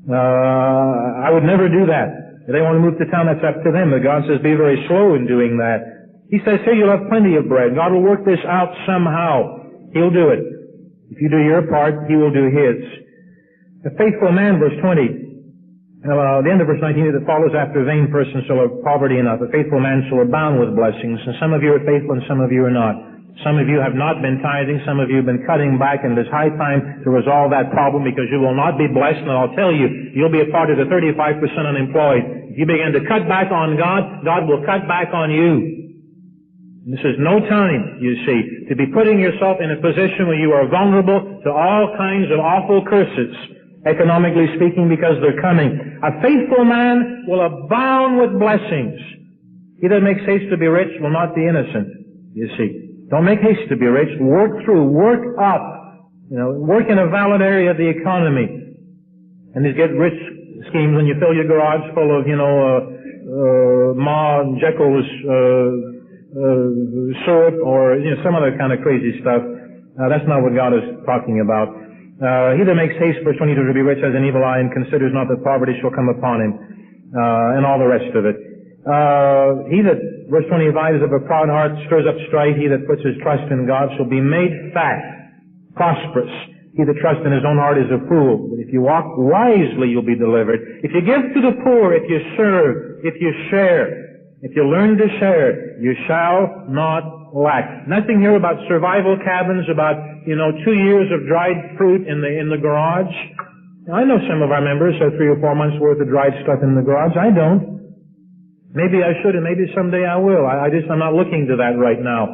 I would never do that. If they want to move to town, that's up to them. But God says, be very slow in doing that. He says, here you'll have plenty of bread. God will work this out somehow. He'll do it. If you do your part, He will do His. The faithful man, verse 20. The end of verse 19, that follows after a vain person shall have poverty enough. A faithful man shall abound with blessings. And some of you are faithful and some of you are not. Some of you have not been tithing. Some of you have been cutting back, and it's high time to resolve that problem, because you will not be blessed. And I'll tell you, you'll be a part of the 35% unemployed. If you begin to cut back on God, God will cut back on you. This is no time, you see, to be putting yourself in a position where you are vulnerable to all kinds of awful curses, economically speaking, because they're coming. A faithful man will abound with blessings. He that makes haste to be rich will not be innocent, you see. Don't make haste to be rich. Work through. Work up. Work in a valid area of the economy. And these get rich schemes when you fill your garage full of, Ma and Jekyll's syrup or, some other kind of crazy stuff. That's not what God is talking about. He that makes haste, verse 22, to be rich has an evil eye and considers not that poverty shall come upon him, and all the rest of it. He that, verse 25, is of a proud heart, stirs up strife. He that puts his trust in God shall be made fat, prosperous. He that trusts in his own heart is a fool. But if you walk wisely, you'll be delivered. If you give to the poor, if you serve, if you share, if you learn to share, you shall not lack. Nothing here about survival cabins, about, 2 years of dried fruit in the garage. Now, I know some of our members have 3 or 4 months worth of dried stuff in the garage. I don't. Maybe I should, and maybe someday I will. I'm not looking to that right now.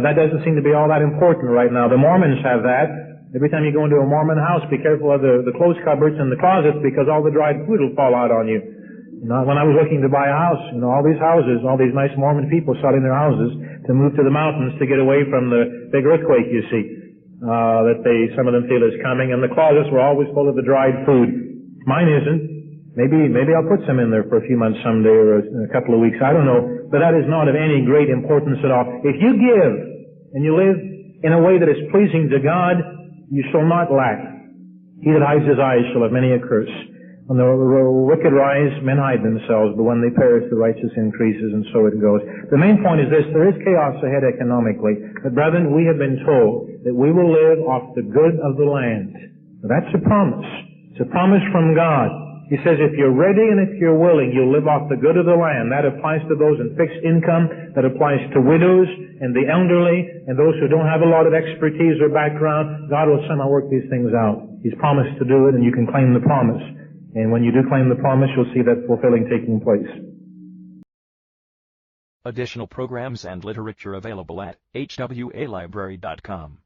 That doesn't seem to be all that important right now. The Mormons have that. Every time you go into a Mormon house, be careful of the clothes cupboards and the closets, because all the dried food will fall out on you. When I was looking to buy a house, all these houses, all these nice Mormon people selling their houses to move to the mountains to get away from the big earthquake, you see, that some of them feel is coming, and the closets were always full of the dried food. Mine isn't. Maybe I'll put some in there for a few months someday, or a couple of weeks. I don't know. But that is not of any great importance at all. If you give and you live in a way that is pleasing to God, you shall not lack. He that hides his eyes shall have many a curse. When the wicked rise, men hide themselves, but when they perish, the righteous increases, and so it goes. The main point is this: there is chaos ahead economically. But brethren, we have been told that we will live off the good of the land. Now, that's a promise. It's a promise from God. He says if you're ready and if you're willing, you'll live off the good of the land. That applies to those in fixed income. That applies to widows and the elderly and those who don't have a lot of expertise or background. God will somehow work these things out. He's promised to do it, and you can claim the promise. And when you do claim the promise, you'll see that fulfilling taking place. Additional programs and literature available at hwalibrary.com.